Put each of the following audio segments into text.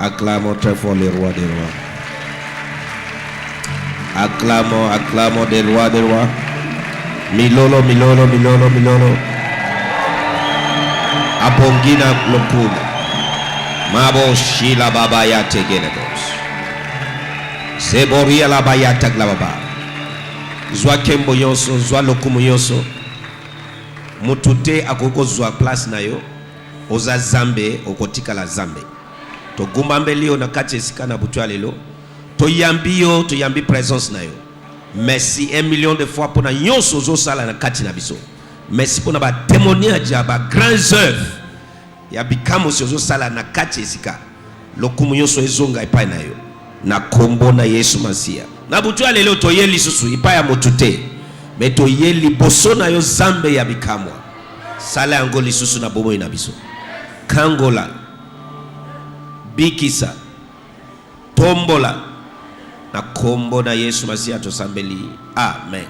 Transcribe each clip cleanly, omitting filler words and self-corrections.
Acclamons très fort le roi des rois. Acclamons des rois des rois. Milolo. Apongina lokum. Mabo shila baba ya tegelebos. Seboria la baya taglababa. Zwa kembo yonso, zwa lokumu yonso. Mutute akoko zwa place na yo. Oza zambe, okotika la zambe. To gumbambe liyo na kati esika na butu alelo. To yambi présence na yo. Merci 1 million de fois pour na yonso zo sala na kati na biso. Merci pour na ba témoignage ya ba grandes œuvres. Ya bikamo zo sala na kati esika. Lokumu yonso ezonga epai na yo. Na kombo na Yesu Masia. Na butu alelo to yeli susu ipa ya motute. Me to yeli boso na yo zambe ya bikamwa. Sala angoli susu na bomo ina biso. Kangola. Bikisa. Tombola. Na kombo na Yesu Masia to sambeli. Amen.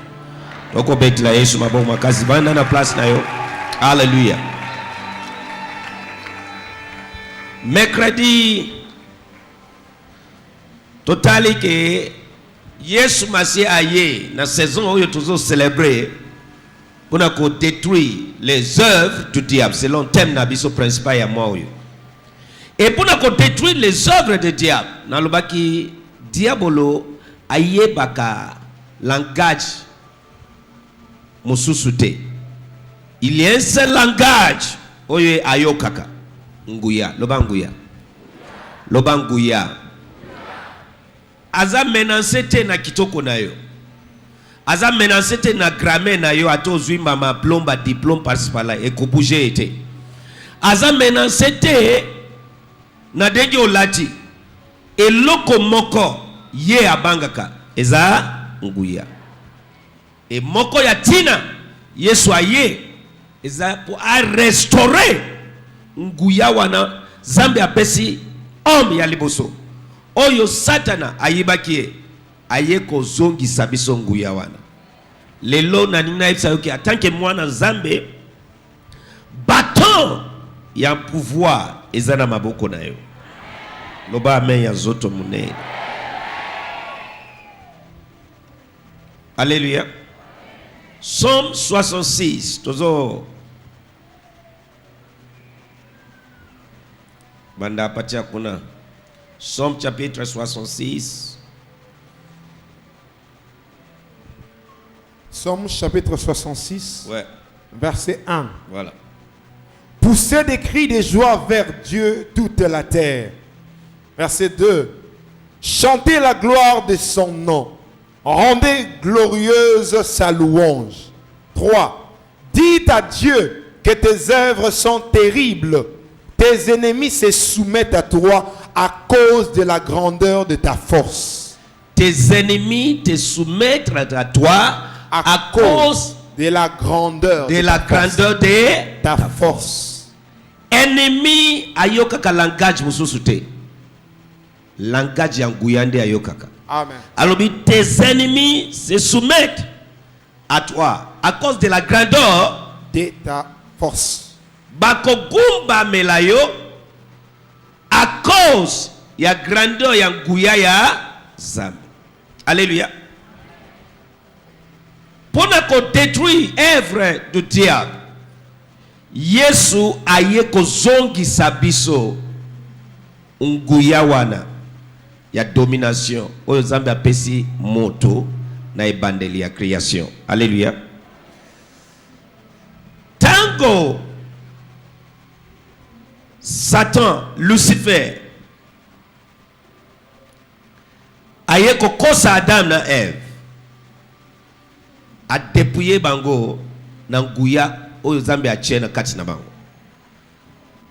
Toko beti la Yesu mabomo makazi banda na place na yo. Hallelujah. Mercredi totali ke Yesu Masia aye na saison où toujours célébrer pour qu'on détruit les œuvres du diable selon thème na biso principal ya moi. Et pour qu'on détruit les œuvres du diable na lobaki diabolo aye baka langage mususute. Il y a un seul langage oye ayokaka nguya lobanguya aza menacete na kitoko na yo. Aza menacete na grammaire na yo ato zui mama plomba diplôme par-ci par-là et ko bouger été. Aza menacete na dengi olati e loko moko ye abangaka eza nguya. E moko ya tina Yesu aye eza pour restaurer nguya wana zambe apesi homme ya liboso. Oyo satana ayibaki aye ko zongi sabiso nguya wana. Lelo na nina ifsa yoki atanke mwana zambe baton ya pouvoir ezana maboko na yo. Loba amen ya zoto mune. Alléluia. Somme 66 tozo banda patia kuna. Somme chapitre 66. Somme chapitre 66, ouais. Verset 1. Voilà. Poussez des cris de joie vers Dieu toute la terre. Verset 2. Chantez la gloire de son nom. Rendez glorieuse sa louange. 3. Dites à Dieu que tes œuvres sont terribles. Tes ennemis se soumettent à toi à cause de la grandeur de ta force. Tes ennemis te soumettent à toi à cause de la grandeur de ta force. Ennemi ayokaka langage mususute. Langage yanguyande ayokaka. Amen. Alors tes ennemis se soumettent à toi à cause de la grandeur de ta force. Bakogumba melayo à cause ya grandeur ya nguya ya zambe. Alléluia. Pour qu'on détruit œuvre du diable, Yesu aye ko zongi sabiso nguya wana ya domination oyo zambe apesi moto na ebandeli ya création. Alléluia. Tango Satan, Lucifer aye ko kosa Adam na Eve a dépouiller bango na nguya oyo zambe achie na kati na bango.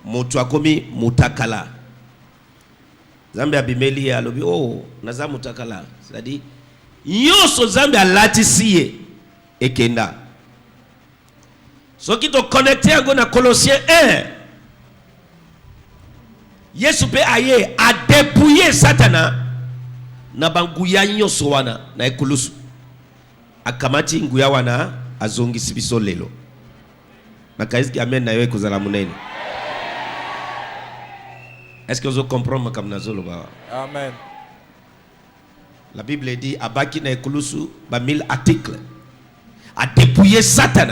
Moto akomi mutakala. Zambe abimeli alobi oh naza mutakala. C'est-à-dire yoso zambe alatisiye ekenda. Soki to connecter yango na Colossiens 1. Yesu pe aye a dépouiller Satana na banguya nyoso wana na ekulusu. Akamati nguya wana azongi sibiso lelo. Na kaiziki amen na yoe kuzala munene. Est-ce que vous comprenez comme nazolo ba? Amen. La Bible dit abaki na ekulusu ba 1000 articles. A dépouiller Satan,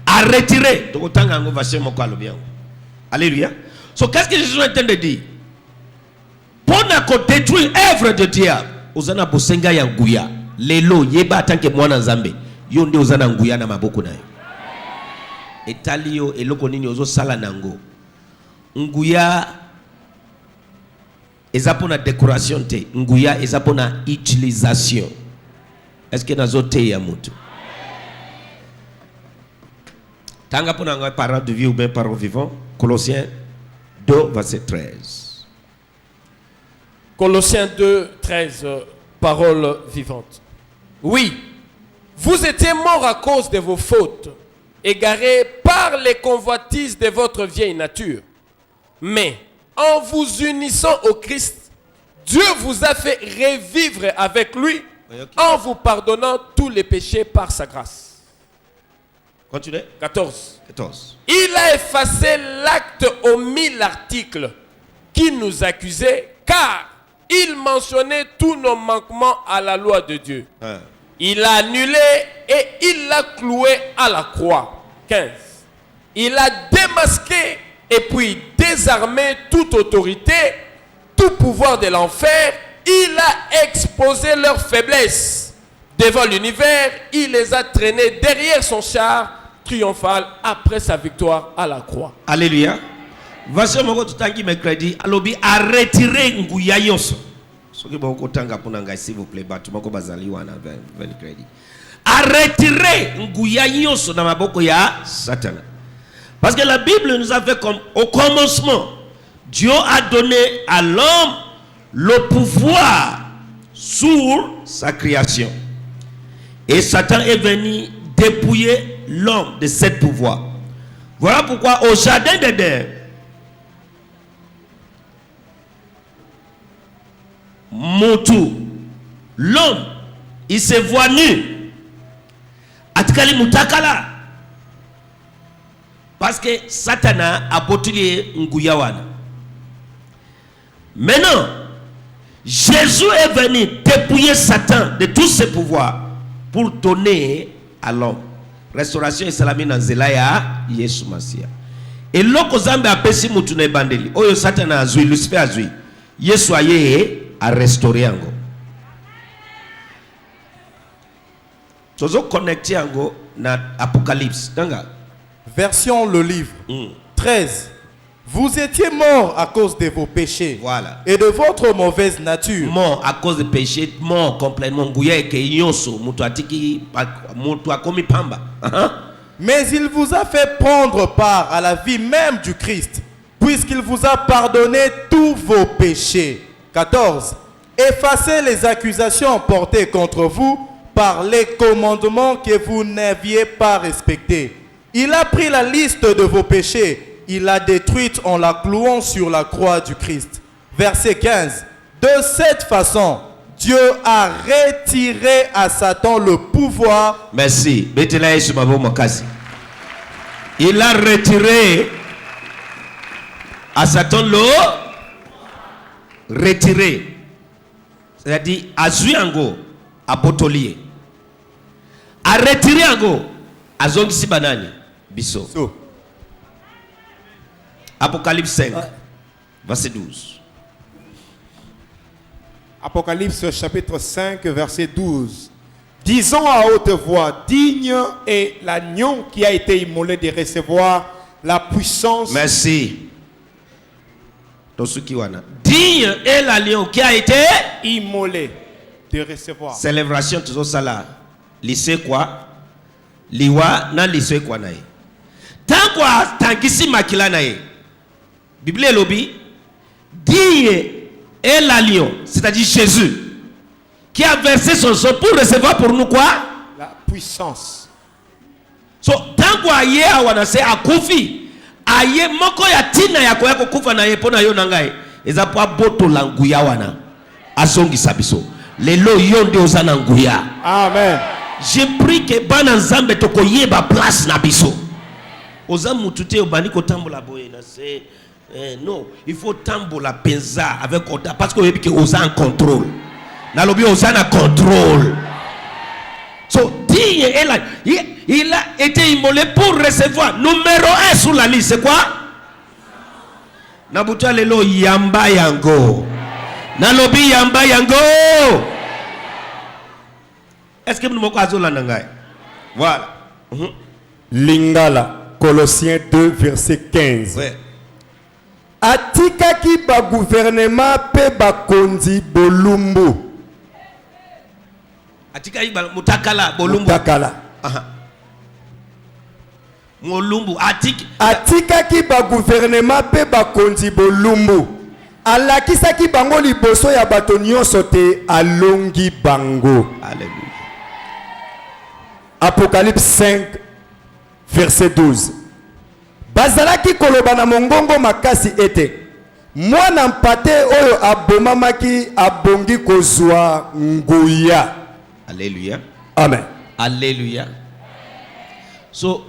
à retirer. Donc autant qu'on va chez mon bien. Alléluia. So qu'est-ce que Jésus est en train de dire? Pour détruire l'œuvre de Dieu, ozana bosenga ya nguya. Lelo yeba tanke mwana nzambe. Yo nde ozana nguya na maboko na yo. Etalio eloko nini ozo sala nango. Nguya eza pona décoration te. Nguya eza pona utilisation. Est-ce que nazo te ya mutu? Tanga pona nga parole de vie ou bien parole vivant. Colossiens 2 verset 13. Colossiens 2, 13, parole vivante. Oui, vous étiez morts à cause de vos fautes, égarés par les convoitises de votre vieille nature. Mais en vous unissant au Christ, Dieu vous a fait revivre avec lui en vous pardonnant tous les péchés par sa grâce. Continuez. 14. Il a effacé l'acte aux 1000 articles qui nous accusait, car il mentionnait tous nos manquements à la loi de Dieu. Il l'a annulé et il l'a cloué à la croix. 15. Il a démasqué et puis désarmé toute autorité, tout pouvoir de l'enfer. Il a exposé leurs faiblesses devant l'univers. Il les a traînés derrière son char triomphal après sa victoire à la croix. Alléluia. Verset moko tutangi mercredi alobi a retirer nguya yonso. Soki boko tanga punanga s'il vous plaît batu moko bazali wana mercredi. A retirer nguya yonso na maboko ya Satan. Parce que la Bible nous a fait comme au commencement Dieu a donné à l'homme le pouvoir sur sa création. Et Satan est venu dépouiller l'homme de ce pouvoir. Voilà pourquoi au jardin d'Éden, l'homme, il se voit nu. Atkali mutakala. Parce que Satana a botulé Nguyawana. Maintenant, Jésus est venu dépouiller Satan de tous ses pouvoirs pour donner à l'homme restauration et salami na nzela ya Yesu Masia. Et loko zambe apesi mutu na ebandeli oyo Satan azui Lucifer azui Yesu aye a restaurer yango. Tozo connecter yango na Apocalypse. Danga version le livre 13. Vous étiez morts à cause de vos péchés, voilà, et de votre mauvaise nature. Mort à cause des péchés, mort complètement. Mais il vous a fait prendre part à la vie même du Christ, puisqu'il vous a pardonné tous vos péchés. 14. Effacez les accusations portées contre vous par les commandements que vous n'aviez pas respectés. Il a pris la liste de vos péchés. Il l'a détruite en la clouant sur la croix du Christ. Verset 15. De cette façon, Dieu a retiré à Satan le pouvoir. Merci. Il a retiré à Satan le retiré. C'est-à-dire, à Zuyango, à Botolier. À retirer Ango, à Zongisi Banani, Bisso. Apocalypse 5, verset 12. Apocalypse chapitre 5, verset 12. Disons à haute voix, digne est l'agneau qui a été immolé de recevoir la puissance. Merci. Digne est l'agneau qui a été immolé de recevoir. Célébration toujours ça là. Lycée quoi? Liwa na lycée quoi nae. Tant quoi tangisi makila nae. Bible lobby, digne est l'agneau, c'est-à-dire Jésus, qui a versé son sang pour recevoir pour nous quoi? La puissance. So, tant quoi aye awana se akufi, aye moko ya tina ya koya kufa na ye pona yo nangai, eza po boto languya wana, asongi sabiso. Lelo yonde ozana nguya. Amen. Je prie que bana nzambe toko yeba place na biso. Oza mutute obani kotambola boye na se Non, il faut tambola penza avec autant parce que vous avez en contrôle. Dans le bio, vous avez un contrôle. So, il a été immolé pour recevoir numéro 1 sur la liste. C'est quoi? Nabuta lelo yamba yango. Nalobi yamba yango. Est-ce que vous m'avez voilà. Lingala, Colossiens 2, verset 15. Ouais. Atikaki ba gouvernement pe ba kondi bolumbu. Atikaki ba mutakala bolumbu. Mutakala. Molumbu atikaki ba gouvernement pe ba kondi bolumbu. Alakisaki bango liboso ya bato nyonso te alongi bango. Alléluia. Apocalypse 5, verset 12. Bazalaki koloba na mongongo makasi ete mwana mpate oyo abomamaki abongi kozwa nguya. Alléluia. Amen. Alléluia. So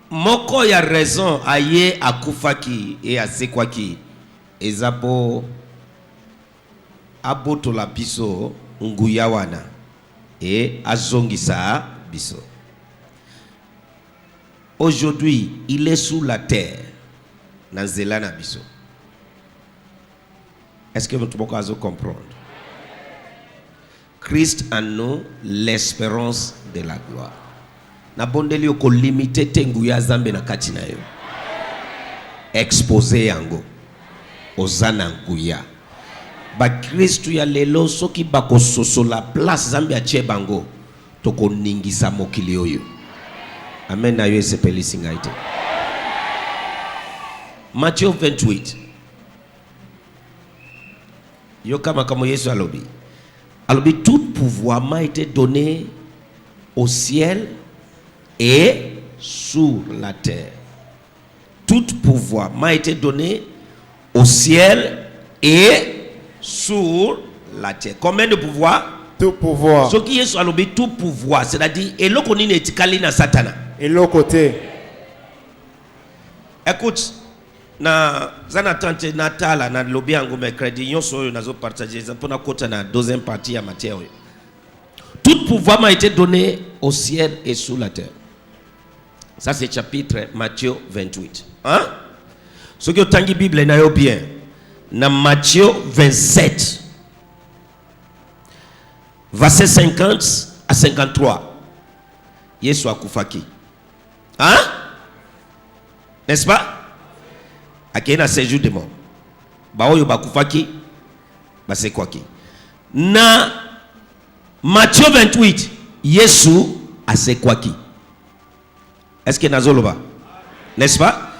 moko ya raison aye akufaki et asekwaki ezabo abotola biso nguya wana et azongisa biso. Aujourd'hui, il est sous la terre. Nanzela na biso. Est-ce que vous pouvez comprendre? Christ en nous, l'espérance de la gloire. Na bondeli ko limité tenguya zambe na katina yo. Exposé yango. Ozana nguya. Ba Kristu ya lelo soki bako soso la place zambe a chebango. Toko ningisa mokili oyo. Amen na yo sepeli singaite. Matthieu 28. Yo kama Yesu alobi. Alobi tout pouvoir m'a été donné au ciel et sur la terre. Tout pouvoir m'a été donné au ciel et sur la terre. Combien de pouvoir? Tout pouvoir. Ce qui est sur le tout pouvoir, c'est-à-dire et l'autre on est calé na satana. Et l'autre côté. Écoute, na zana tante natala na lobby yango mercredi nyonso yo nazo partager ça pour na kota na deuxième partie ya matière. Tout pouvoir m'a été donné au ciel et sous la terre. Ça c'est chapitre Matthieu 28. Hein? Ce que tangi Bible na yo bien. Na Matthieu 27. Verset 50 à 53. Yesu akufaki. Hein? N'est-ce pas? Akena séjour de mort. Ba oyo bakufaki ba c'est quoi qui? Na Matthieu 28, Yesu asekwaki. Est-ce que nazoloba? N'est-ce pas?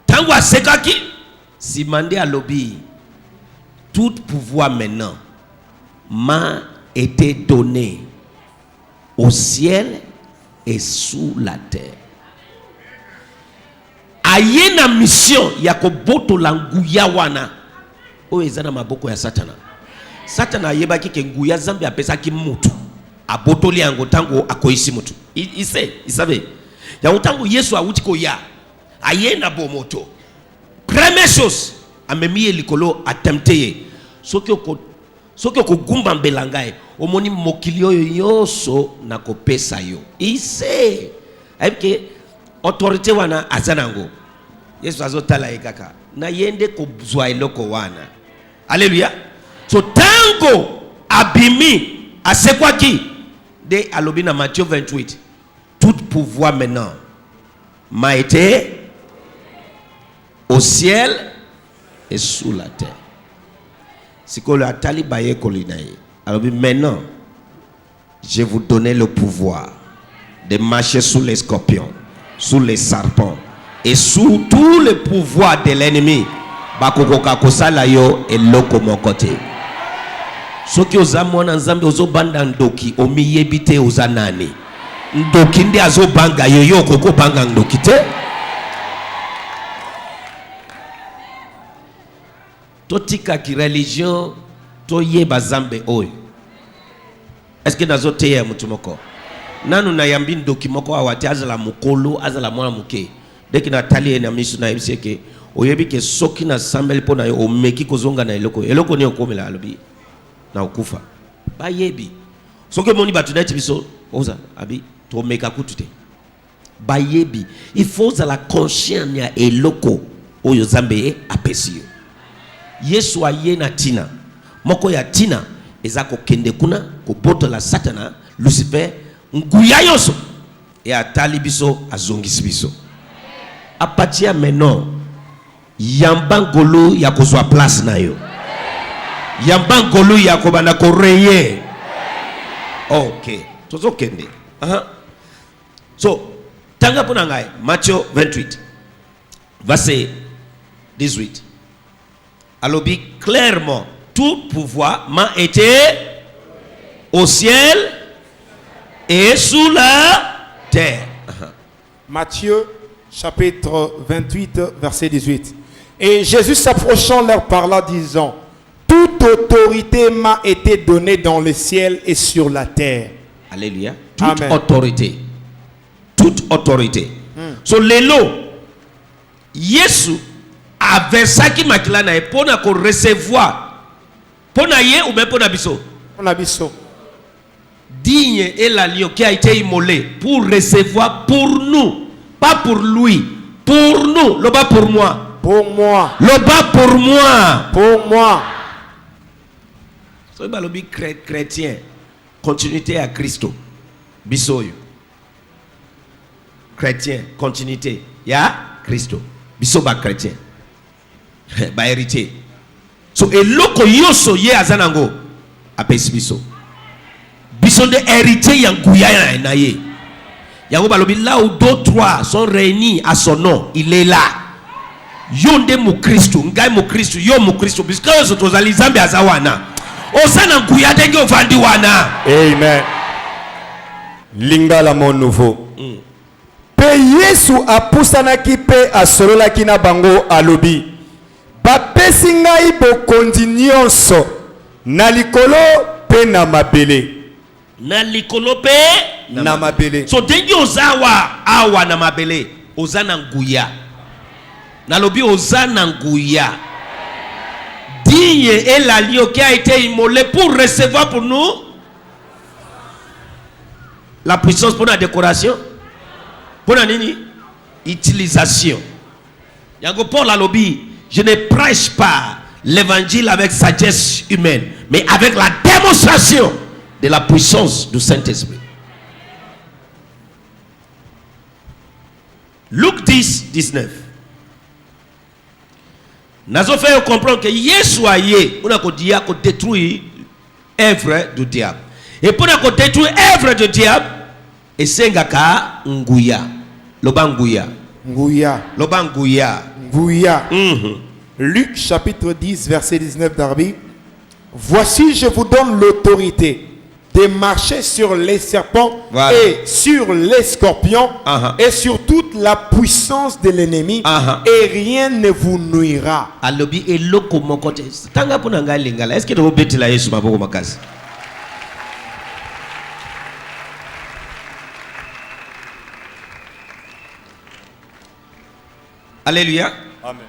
Tango asekaki, si mandé à lobby, tout pouvoir maintenant m'a été donné au ciel et sous la terre. Aye na mission ya koboto la nguya wana oyo ezana maboko ya satana. Satana ayebaki ke nguya zambe apesaki mutu abotoli yango tango akoisi mutu. Il savait. Ya tango Yesu awuti ko ya aye na bomoto. Première chose amemi likolo attempté soki ko gumba mbelangae omoni mokili oyo yoso na kopesa yo. Il sait que autorité wana azanango. Yesu azotala ekaka na yende ko zwa eloko wana. Alléluia. So tango abimi asekwaki de alobi na Matthieu 28. Tout pouvoir maintenant m'a été au ciel et sous la terre. C'est que le atali baye kolinaye. Alors maintenant, je vous donne le pouvoir de marcher sous les scorpions, sous les serpents et sous tous les pouvoirs de l'ennemi. Bakokoka kosala yo eloko mokote. Soki ozamona nzambe ozobanda ndoki omiyebite ozanani. Ndoki ndi azobanga yo koko banga ndoki te. Totika ki religion toye bazambe oyo. Est-ce que nazote ya mutu moko? Nanu na yambi ndoki moko awate azala mukolo azala mwana muke. dès que Nathalie na misu na yebisi ke oyebi ke soki na sambeli pona yo omeki kozonga na eloko ni okomela alobi na okufa ba yebi soki moni batu na tibiso oza abi to meka kutute ba yebi il faut la conscience ya eloko oyo zambe apesi yo Yesu aye na tina moko ya tina ezako kende kuna ko la satana Lucifer nguya yoso et atali biso azongisi biso à partir maintenant yambangolo ya kozwa place na yo yambangolo ya kobana ko reye OK tozo kende so tanga pona ngai Matthieu 28 verset 18 alobi clairement tout pouvoir m'a été au ciel et sous la terre. Matthieu chapitre 28 verset 18. Et Jésus s'approchant leur parla disant: toute autorité m'a été donnée dans le ciel et sur la terre. Alléluia. Toute Amen. autorité. Toute autorité. So lelo Yesu avait ça qui m'a dit là pour recevoir pour ye ou même pour biso. On a biso. Digne est l'agneau qui a été immolé pour recevoir pour nous, pas pour lui, pour nous, le bas pour moi. Pour moi. Le bas pour moi. Pour moi. So balobi chrétien, continuité à Christo. Bisoyo. Chrétien, continuité. Ya Christo. Biso ba chrétien. Ba héritier. So eloko yoso ye azanango apesi biso. Biso de héritier yanguya na ye. Yango balobi là où deux trois sont réunis à son nom, il est là. Yonde mu Christo, ngai mu Christo, yo mu Christo. Biso yoso tozali zambe azawana. Osana nguya denge ovandi wana. Amen. Lingala mon nouveau. Pe Yesu apusanaki pe asololaki na bango alobi: bapesi ngai bokondi nyonso na likolo pe na mabele. Na likolo pe na mabele. So dengi ozawa awa na mabele ozana nguya. Na lobi ozana nguya. Digne est l'agneau qui a été immolé pour recevoir pour nous la puissance pour la décoration. Pour la nini? Utilisation. Yango Paul a lobby. Je ne prêche pas l'évangile avec sagesse humaine, mais avec la démonstration de la puissance du Saint-Esprit. Luc 10, 19. Nous avons fait comprendre que Yesu a détruit l'œuvre du diable. Et pour détruire l'œuvre du diable, et c'est nguya. Loba nguya. Nguya. Loba nguya. Nguya. Luc chapitre 10 verset 19 d'Arbi. Voici, je vous donne l'autorité de marcher sur les serpents et sur les scorpions et sur toute la puissance de l'ennemi et rien ne vous nuira. Alobi eloko mokote. Tanga pona ngai lingala. Est-ce que tu veux bêter la Yesu maboko makasi? Alléluia. Amen.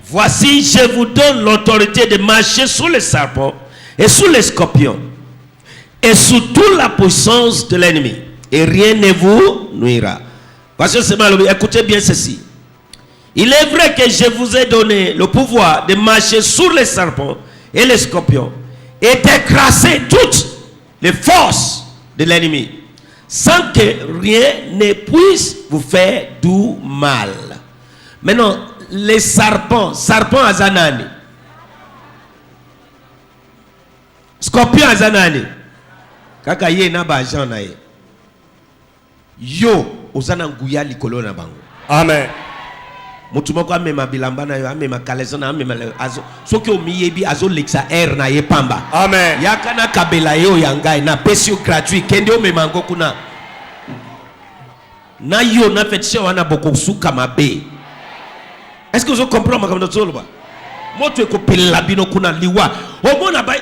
Voici, je vous donne l'autorité de marcher sous les serpents et sous les scorpions et sous toute la puissance de l'ennemi. Et rien ne vous nuira. Écoutez bien ceci. Il est vrai que je vous ai donné le pouvoir de marcher sur les serpents et les scorpions et d'écraser toutes les forces de l'ennemi sans que rien ne puisse vous faire du mal. Maintenant, les serpents azanani. Scorpion azanani. Kaka ye na ba Jean na ye. Yo ozana nguya likolo na bango. Amen. Mutu moko amema bilamba na yo amema kaleso na amema azo soki omiyebi azo lexa air na ye pamba. Amen. Yakana kabela yo yangai na pesio gratuit kende omema ngo kuna. Na yo na fetche wana boko suka mabe. Est-ce que vous comprenez ma comme ça? Moi tu es copé la bino kuna liwa. O mona ba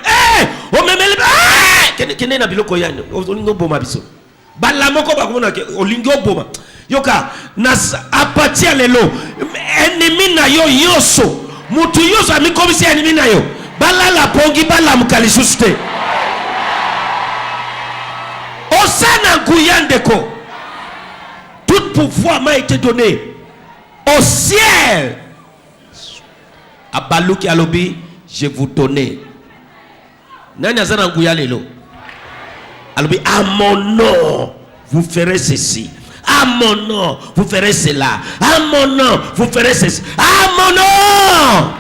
o memele ba kene na biloko yani. Olingo boma biso. Bala moko ba kuna olingo boma. yoka apatia lelo ennemi na yo yoso mutu yoso amikomisi ennemi na yo balala pongi balamuka lisusu te osana nkuyandeko. Tout pouvoir m'a été donné au ciel. Abaluki alobi, je vous donnais. Nani azana nguya lelo. Alobi, à mon nom, vous ferez ceci. À mon nom, vous ferez cela. À mon nom, vous ferez ceci. À mon nom.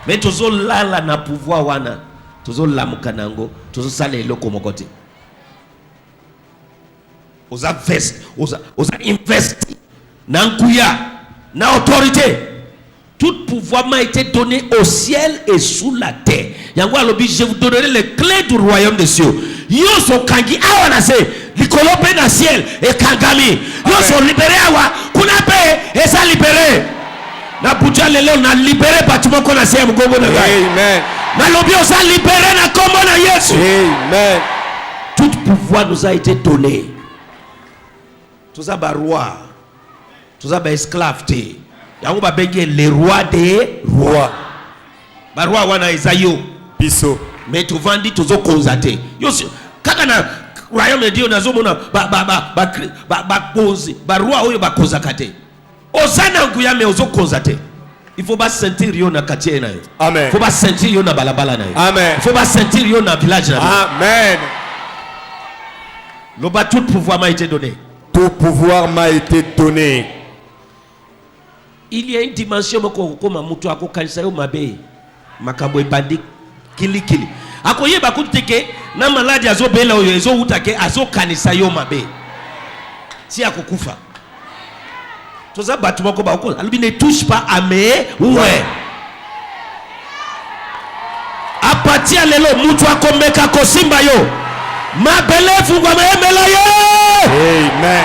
Mais tozo lala na pouvoir wana. Tozo lamuka nango. Tozo sale eloko mokote. Oza vest, oza investi na nkuya, na autorité. Tout pouvoir m'a été donné au ciel et sous la terre. Yango alobi, je vous donnerai les clés du royaume des cieux. Yoso kangi awa na se likolo pe na ciel et kangami. Yoso libéré awa kuna pe esa libéré. Na buja lelo na libéré bâtiment ko na se mgongo na ngai. Amen. Na lobi osa libéré na kombo na Yesu. Amen. Tout pouvoir nous a été donné. Tout ça ba roi. Tout ça ba esclave te. Yango ba bengi les rois des rois. Ba roi wana ezayo Biso. mais tu vandi tozo konzate. Yo kaka na royaume de Dieu nazo mona ba konzi. Ba roi oyo ba konzakate. Osana nguya me ozo konzate. Il faut pas sentir yo na quartier na yo. Amen. Il faut pas sentir yo na balabala na yo. Amen. Il faut pas sentir yo na village na yo. Amen. Le bas tout pouvoir m'a été donné. Tout pouvoir m'a été donné. Il y a une dimension comme mutu ako kanisa yo mabe makambo ebandi kili akoye bakutike na maladi azobela oyo ezo utake azo kanisa yo mabe si akokufa toza batu moko ba ko alubi ne touche pas à mes ouais apatia lelo mutu akomeka kosimba yo mabele fungwa maemela yo. Amen.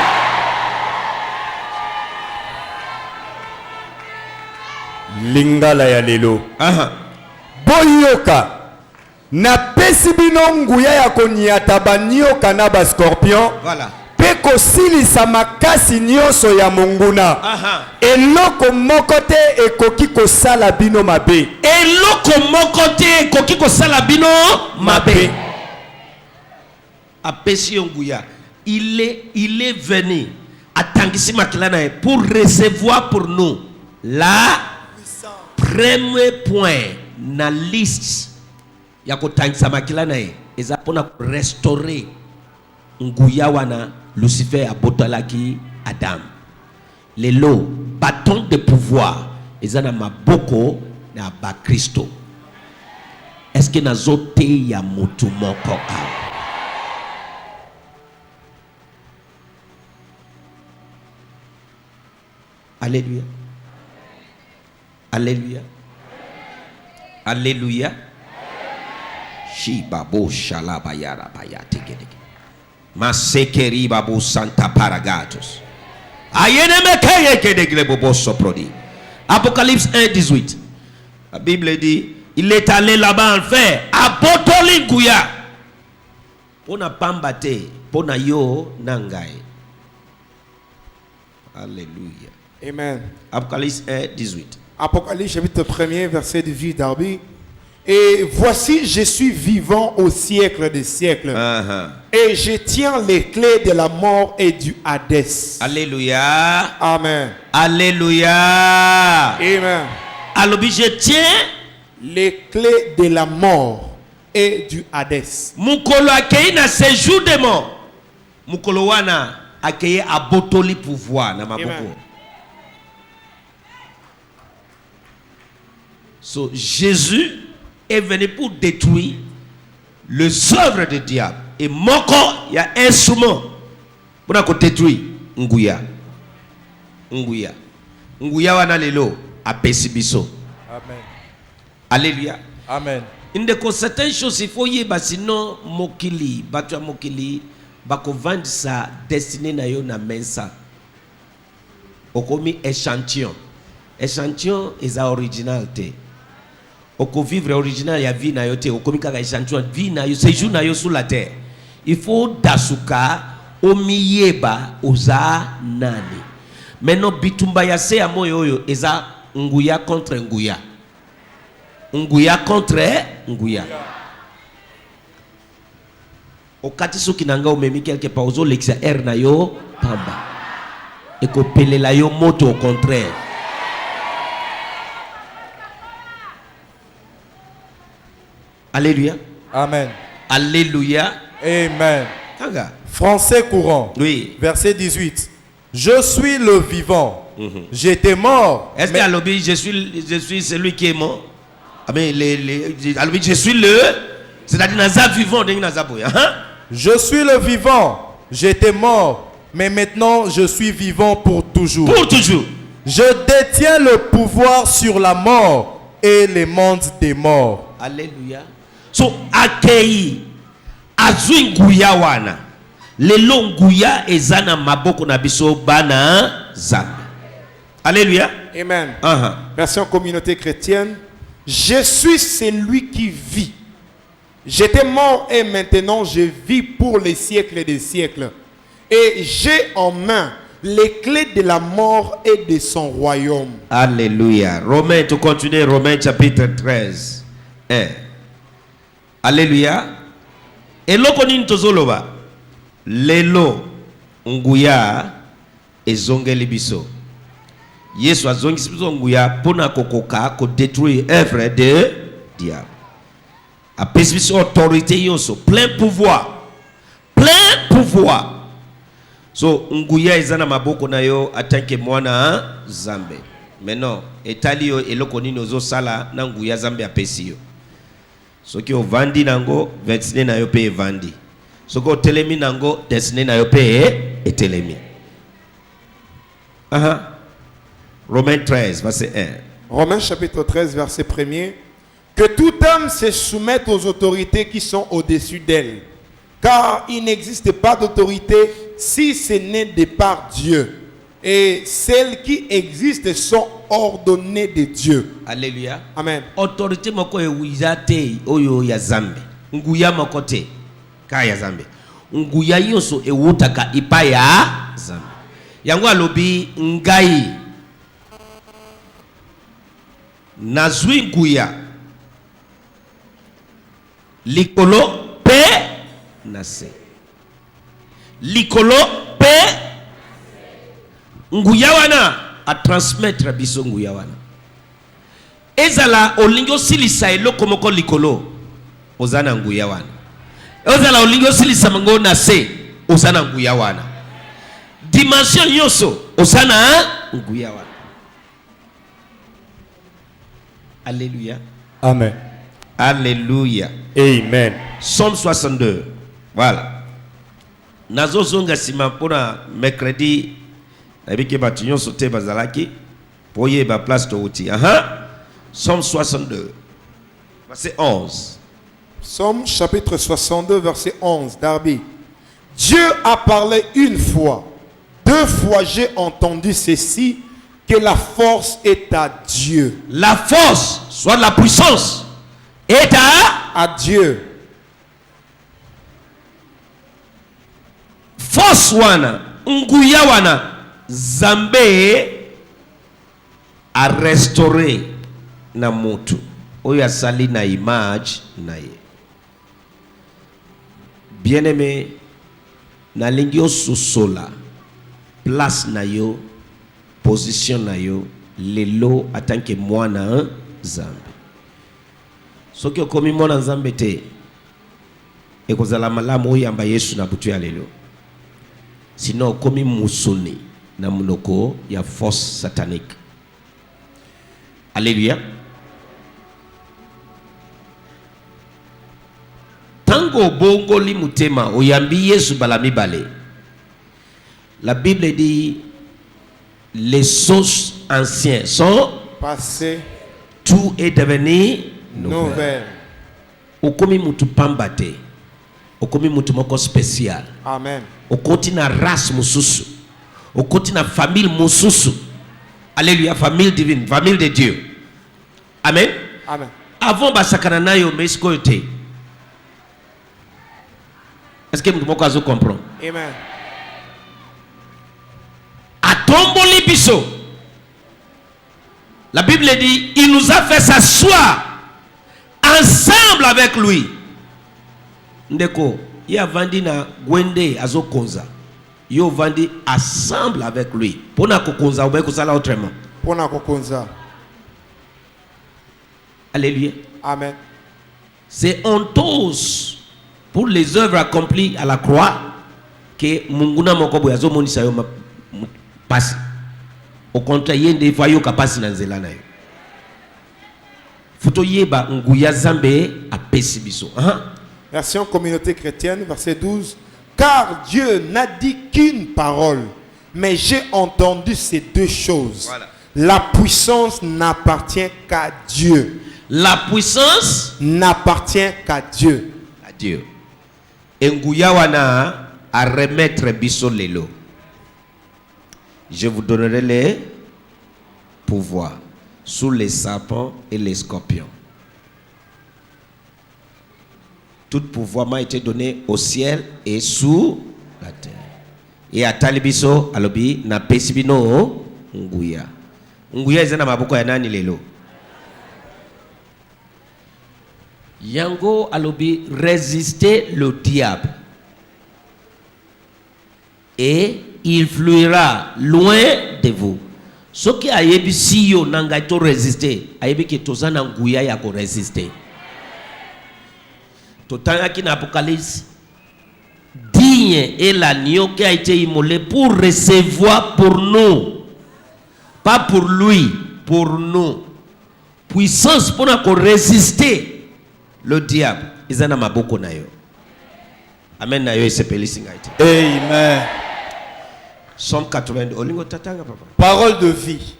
Lingala ya lelo. Boyoka. Na pesi bino nguya ya konyata banyoka na ba scorpion. Voilà. Pe kosilisa makasi nyonso ya monguna. Eloko moko te ekoki kosala bino mabe. Eloko moko te ekoki kosala bino mabe. Apesi nguya. Il est venu atangisi makilana pour recevoir pour nous la premier point na liste ya kotangisa makilana eza pona restaurer nguya wana Lucifer abotalaki Adam. Lelo bâton de pouvoir eza na maboko na ba Kristo. Est-ce que nazote ya mutu moko awa? Alléluia. Alléluia. Alléluia. Shibabo shalaba yara bayate gedege. Masekeri babu santa paragatos. Ayene mekeye gedege bobo soprodi. Apocalypse 1:18. La Bible dit, il est allé là-bas en fer, à Botolinguya. Pona pambate, pona yo nangai. Alléluia. Amen. Apocalypse 1:18. Apocalypse chapitre 1er verset 18 d'Arbi. Et voici, je suis vivant au siècle des siècles. Et je tiens les clés de la mort et du Hadès. Alléluia. Amen. Alléluia. Amen. Alors, je tiens les clés de la mort et du Hadès. Mukolo akei na séjour de mort. Mukolo wana akei abotoli pouvoir na maboko. So Jésus est venu pour détruire les œuvres du diable. Et moko il y a un instrument pour détruire nguya. Nguya. Nguya wana lelo apesi biso. Amen. Alléluia. Amen. Une de certaines choses il faut y sinon mokili, batwa mokili bako vendre sa destinée na yo na mensa. Okomi échantillon. Échantillon est original te. Oko vivre original ya vie na yo te. Okomi kaka échantillon vie na yo séjour na yo sur la terre. Il faut dasuka omiyeba oza nani. Maintenant bitumba ya se ya moyo oyo eza nguya contre nguya. Nguya contre nguya. Okati soki nanga omemi quelque part ozo lexa R na yo pamba. Eko pelela yo moto au contraire. Alléluia. Amen. Alléluia. Amen. Kanga. Français courant. Oui. Verset 18. Je suis le vivant. J'étais mort. Est-ce que à l'objet, je suis celui qui est mort? Ah mais à l'objet, je suis le, c'est-à-dire naza vivant de naza boya. Je suis le vivant. J'étais mort, mais maintenant je suis vivant pour toujours. Pour toujours. Je détiens le pouvoir sur la mort et les mondes des morts. Alléluia. So akei azui nguya wana. Lelo nguya ezana maboko na biso bana zambe. Alléluia. Amen. Uh-huh. Version communauté chrétienne. Je suis celui qui vit. J'étais mort et maintenant je vis pour les siècles des siècles. Et j'ai en main les clés de la mort et de son royaume. Alléluia. Romains, tu continues, Romains chapitre 13. 1. Alléluia. Et loko nini tozoloba. Lelo nguya ezongeli biso. Yesu azongisi biso nguya pona kokoka ko détruire œuvre de diable. Apesi biso autorité yoso, plein pouvoir. Plein pouvoir. So nguya ezana maboko na yo atanke mwana zambe. Maintenant, etali yo eloko nini ozo sala na nguya zambe apesi yo. Soki ovandi nango, destiny na yo pe evandi. Soki otelemi nango, destiny na yo pe etelemi. Romains 13, verset 1. Romains chapitre 13, verset 1er. Que tout homme se soumette aux autorités qui sont au-dessus d'elle. Car il n'existe pas d'autorité si ce n'est de par Dieu. Et celles qui existent sont ordonnées de Dieu. Alléluia. Amen. Autorité moko ewizate oyo ya zambe. Nguya moko te ka ya zambe. Nguya yoso ewutaka ipa ya zambe. Yango alobi ngai nazwi nguya likolo pe nase. Likolo pe nguya wana a transmettre biso nguya wana. Ezala olingo silisa eloko moko likolo ozana nguya wana. Ezala olingo silisa mango nase ozana nguya wana. Dimension yoso ozana nguya wana. Alléluia. Amen. Alléluia. Amen. Psaume 62. Voilà. Nazo zonga sima pona mercredi nabiki batunyo sote bazalaki poye ba place to uti. Psaume 62. Verset 11. Psaume chapitre 62, verset 11. Darby. Dieu a parlé une fois. 2 fois j'ai entendu ceci, que la force est à Dieu. La force, soit la puissance, est à Dieu. Force wana, nguya wana, Zambe a restauré na mutu. Oya sali na image na ye. Bien-aimé, na lingio sosola, place na yo, position na yo, lelo atanke mwana Zambe. Soki okomi mwana Zambe te, ekozala malamu oyamba Yesu na butu ya lelo. Sinon okomi musuni na munoko ya force satanique. Alléluia. Tango bongo li mutema oyambi Yesu balami bale. La Bible dit les choses anciennes sont passées, tout est devenu nouvelle. Okomi mutu pambate. Okomi mutu moko spécial. Amen. Okoti na race mususu. Okoti na famille mususu. Alléluia, famille divine, famille de Dieu. Amen. Amen. Avant basakana na yo mesko yote. Est-ce que mutu moko azo comprend? Amen. tomboli biso. La Bible dit, il nous a fait s'asseoir ensemble avec lui. Ndeko, il a vendu na gwende azo konza. Yo vendu ensemble avec lui. Pona ko konza ou ko sala autrement. Pona ko konza. Alléluia. Amen. C'est honteuse pour les œuvres accomplies à la croix que munguna mokobo yazo monisa yo passe. Au contraire, il y a des fois qui passent dans le monde. Faut yeba nguya zambe a pesibiso. Version communauté chrétienne, verset 12. Car Dieu n'a dit qu'une parole, mais j'ai entendu ces deux choses. Voilà. La puissance n'appartient qu'à Dieu. La puissance n'appartient qu'à Dieu. À Dieu. Nguya wana a remettre biso lelo. Je vous donnerai les pouvoirs sous les serpents et les scorpions. Tout pouvoir m'a été donné au ciel et sous la terre. Et à talibiso alobi na pesibino nguya. Nguya ezana maboko ya nani lelo? Yango alobi résister le diable. Et il fuira loin de vous. Ce qui a yebi si yo nanga to résister, ayebi ki tozana nguya ya ko résister. Totanga ki na Apocalypse, digne est l'agneau qui a été immolé pour recevoir pour nous, pas pour lui, pour nous. Puissance pour nous résister le diable. Izana maboko na yo. Amen na yo esepeli singaite. Amen. Somme 82. Olingo tatanga papa. Parole de vie.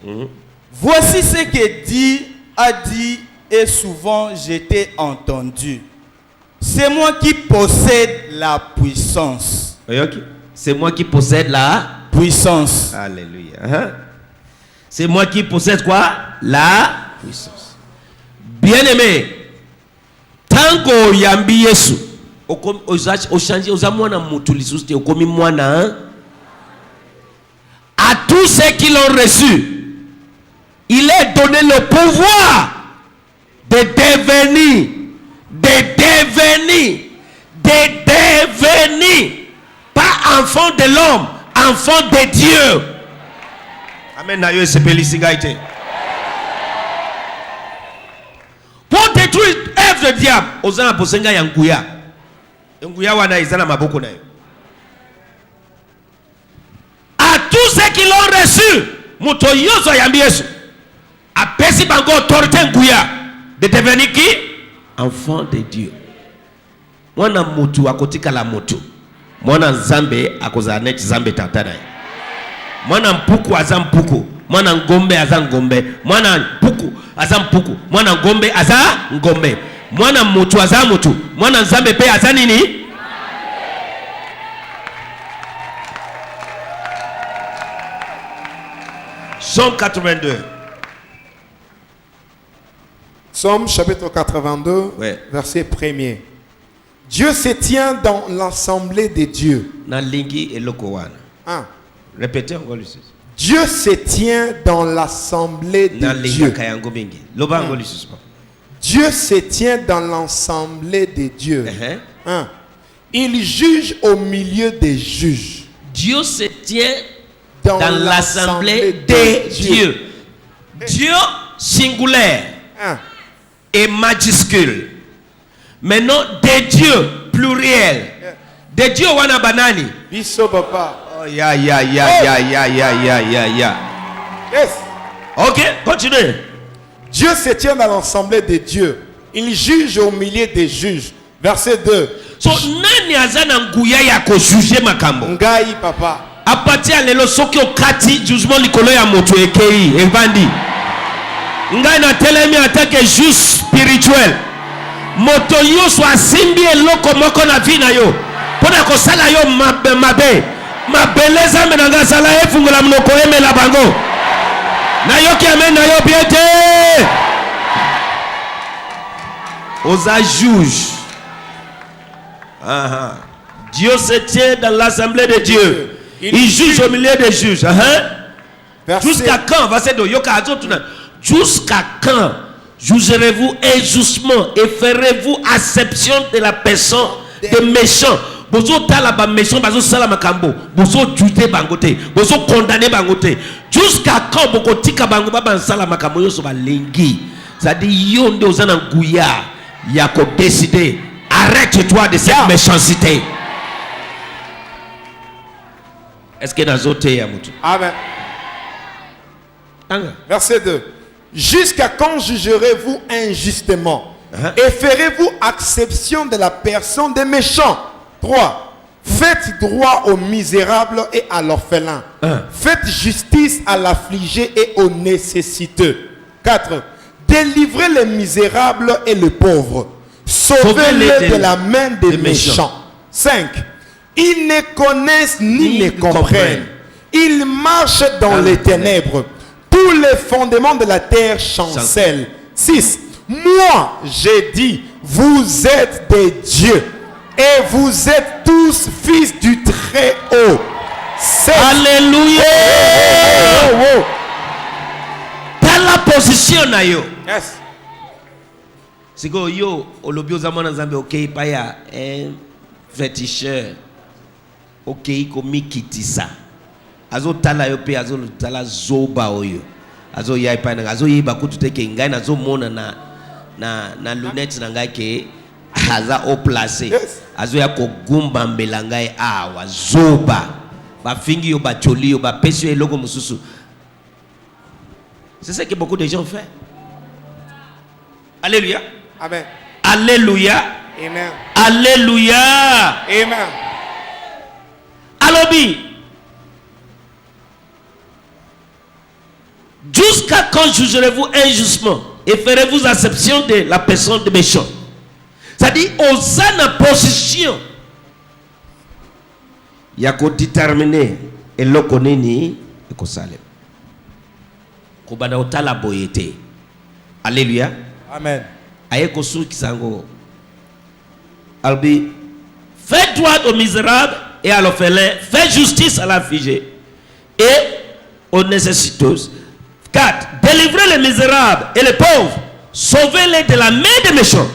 Voici ce que Dieu a dit et souvent j'étais entendu. C'est moi qui possède la puissance. C'est moi qui possède la puissance. Alléluia. C'est moi qui possède quoi? La puissance. Bien-aimé, tant qu'on yambi Yesu, au changer, aux amouana moutulisus, au commis moana, à tous ceux qui l'ont reçu, il est donné le pouvoir de devenir, pas enfant de l'homme, enfant de Dieu. Amen. Pour détruire l'œuvre du diable, osana posenga yanguya. Yanguya wana izana maboko na yo. À tous ceux qui l'ont reçu, muto yoso yambi Yesu. A pesi bango autorité nguya de devenir qui? Enfant de Dieu. Mwana mutu akotika la mutu. Mwana nzambe akoza net zambe tatana. Mwana mpuku aza mpuku. Mwana ngombe aza ngombe. Mwana mpuku aza mpuku. Mwana ngombe aza ngombe. Mwana mutu aza mutu. Mwana nzambe pe aza nini? Somme 82. Somme chapitre 82, ouais. Verset 1er. Dieu se tient dans l'assemblée des dieux. Répétez encore le Dieu se tient dans l'assemblée des dieux. Dieu se tient dans l'assemblée des dieux. Il juge au milieu des juges. Dieu se tient dans l'assemblée des dieux. Dieu singulaire et majuscule. Maintenant, des dieux pluriel. Des dieux wana banani. Biso papa. Oh ya. Yes. Ok, continuez. Dieu se tient dans l'assemblée des dieux. Il juge au milieu des juges. Verset 2. So nani azana nguya ya ko juger makambo. Ngai papa. A partir de lelo soki okati jugement likolo ya moto ekei evandi. Ngai na telemi attaque juge spirituel. Moto yo so asimbi eloko moko na vie na yo. Pona ko sala yo mabe. Mabeleza menanga sala efungola mnoko emela bango. Na yo ki amen na yo biete. Osa juge. Dieu se tient dans l'assemblée de Dieu. Il juge au milieu des juges. Jusqu'à quand, verset 2, jusqu'à quand jugerez-vous injustement et ferez-vous acception de la personne des méchants? Bozo talaba méchant, bozo salamakambo, bozo juger bangote, bozo condamner bangote. Jusqu'à quand boko tika bango baba salamakambo yo soba lengi. Ça dit yonde ozana nguya yako décider. Arrête-toi de cette méchanceté. Est-ce que nazote ya mutu? Amen. Verset 2. Jusqu'à quand jugerez-vous injustement et ferez-vous acception de la personne des méchants? 3. Faites droit aux misérables et à l'orphelin. Faites justice à l'affligé et aux nécessiteux. 4. Délivrez les misérables et les pauvres. Sauvez-les de la main des méchants. 5. Ils ne connaissent ni ne comprennent. Ils marchent dans les ténèbres. Tous les fondements de la terre chancellent. 6. Moi, j'ai dit, vous êtes des dieux. Et vous êtes tous fils du Très-Haut. 7. Alléluia. Dans la position na yo. Yes. Siko yo olobi ozamana nzambe okay paya un féticheur. Okay komi kitisa. Azo tala yo pe azo tala zoba oyo. Azo yai pa na azo yiba kututeke ngai na zo mona na lunette na ngai ke aza au placé. Yes. Azo ya ko gumba mbela ngai awa zoba. Ba fingi yo ba choli yo ba peso eloko mususu. C'est ce que beaucoup de gens font. Alléluia. Amen. Alléluia. Amen. Alléluia. Amen. Alobi. Jusqu'à quand jugerez-vous injustement et ferez-vous acception de la personne de méchant? C'est-à-dire, aux en position. Il y a qu'à déterminer et le connaître et qu'au salem. Kobana otala boyete. Alléluia. Amen. Aye kosu kisango. Albi. Faites droit aux misérables et à l'orphelin. Faites justice à l'affligé et aux nécessiteux. 4. Délivrez les misérables et les pauvres. Sauvez-les de la main des méchants.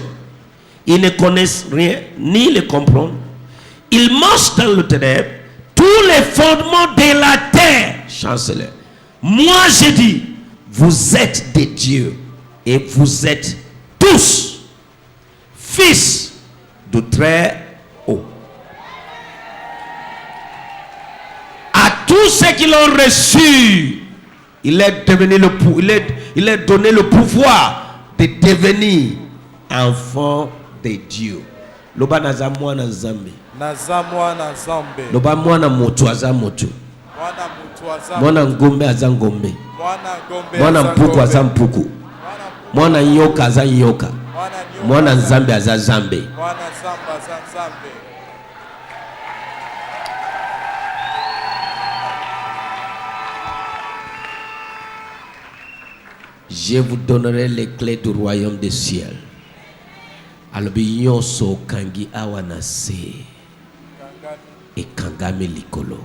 Ils ne connaissent rien, ni le comprennent. Ils marchent dans le ténèbre. Tous les fondements de la terre chancellent. Moi, j'ai dit, vous êtes des dieux et vous êtes tous fils du Très-Haut. À tous ceux qui l'ont reçu, il est donné le pouvoir de devenir enfant de Dieu. Loba naza mwana nzambe. Naza mwana nzambe. Loba mwana mutu aza mutu. Mwana ngombe aza ngombe. Mwana mpuku aza mpuku. Mwana nyoka aza nyoka. Mwana nzambe aza nzambe. Je vous donnerai les clés du royaume des cieux. Alobi nyonso kangi awanase e kangame likolo.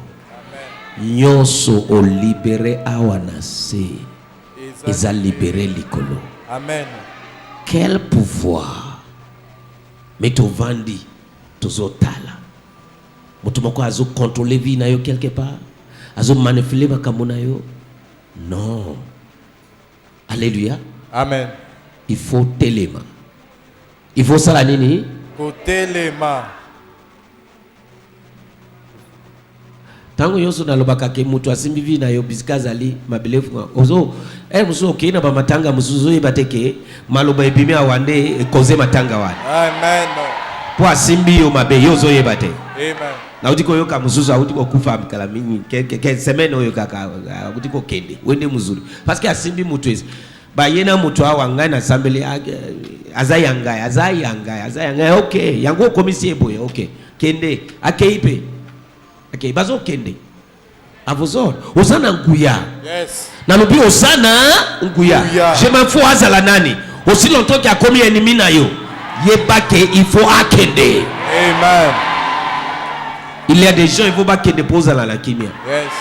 Nyonso o libéré awanase eza libéré likolo. Amen. Quel pouvoir metovandi tozotala. Mutu moko azo contrôler vie na yo quelque part, azo manipuler makambo na yo. Non. Alléluia. Amen. Il faut téléma. Il faut ça la nini? Kotelema. Tango yoso na lobaka ke mutu asimbi vi na yo biskazali mabelefu ozo muso okay na ba matanga musuzo yebateke maloba ebimi awande koze matanga wana. Amen. Po asimbi yo mabe yozo yebate. Amen. Na utiko yoka musuzo utiko kufa mkala mingi ke semaine oyo kaka utiko kende wende muzuri parce que asimbi mutu ezi ba yena mutu awanga na sambele azayanga okay yango komisi eboye okay kende akeipe okay bazo kende avozor osana nguya. Yes. Na lobi osana nguya. Je m'en fous azala nani aussi longtemps qu'il a commis ennemi na yo yebake il faut akende. Amen. Il y a des gens il faut pas kende posa la kimia. Yes.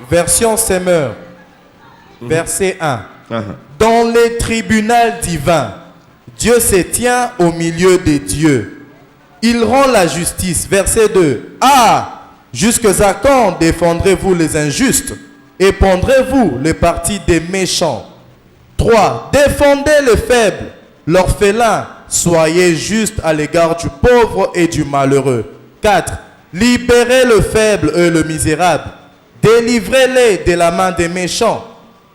version Semeur, verset 1. Dans les tribunaux divins, Dieu se tient au milieu des dieux. Il rend la justice. Verset 2. Ah, jusqu'à quand défendrez-vous les injustes et prendrez-vous le parti des méchants? 3. Défendez les faibles, l'orphelin. Soyez juste à l'égard du pauvre et du malheureux. 4. Libérez le faible et le misérable. Délivrez-les de la main des méchants.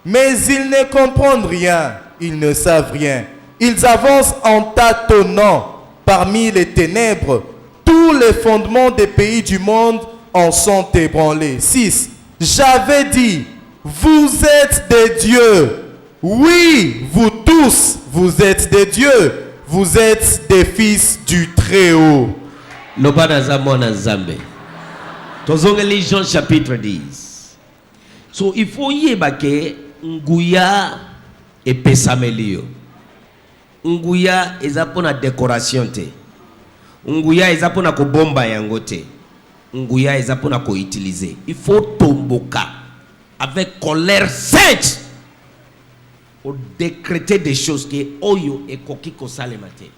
Mais ils ne comprennent rien. Ils ne savent rien. Ils avancent en tâtonnant parmi les ténèbres. Tous les fondements des pays du monde en sont ébranlés. 6. J'avais dit, vous êtes des dieux. Oui, vous tous, vous êtes des dieux. Vous êtes des fils du Très-Haut. Lobana Zamona Zambe. Tozongeli Jean chapitre 10. So il faut yebake nguya et pesamelio. Nguya ezapona décoration te. Nguya ezapona ko bomba yango te. Nguya ezapona ko utiliser. Il faut tomboka avec colère sainte pour décréter des choses que oyo et kokiko salemate.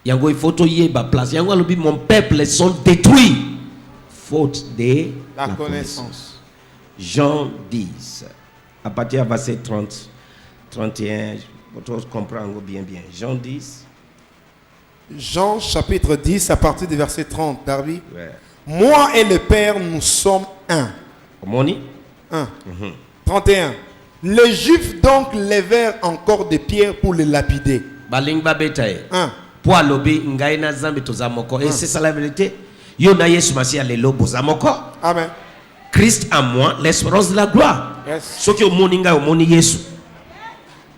Yango il faut yeba place. Yango alobi mon peuple sont détruits faute de La connaissance. Jean 10 à partir du verset 30 31 vous comprendre bien. Jean 10. Jean chapitre 10 à partir du verset 30, Darby. Ouais. Moi et le Père, nous sommes un. Moni 1. 31. Les Juifs donc levèrent encore des pierres pour les lapider. Balingba betaye. 1. Pour lobi ngai na zambe tozamoko et c'est ça la vérité. Yo na Yesu Masia le lobo zamoko. Amen. Christ en moi l'espérance de la gloire. Yes. Soki omoni ngai omoni Yesu.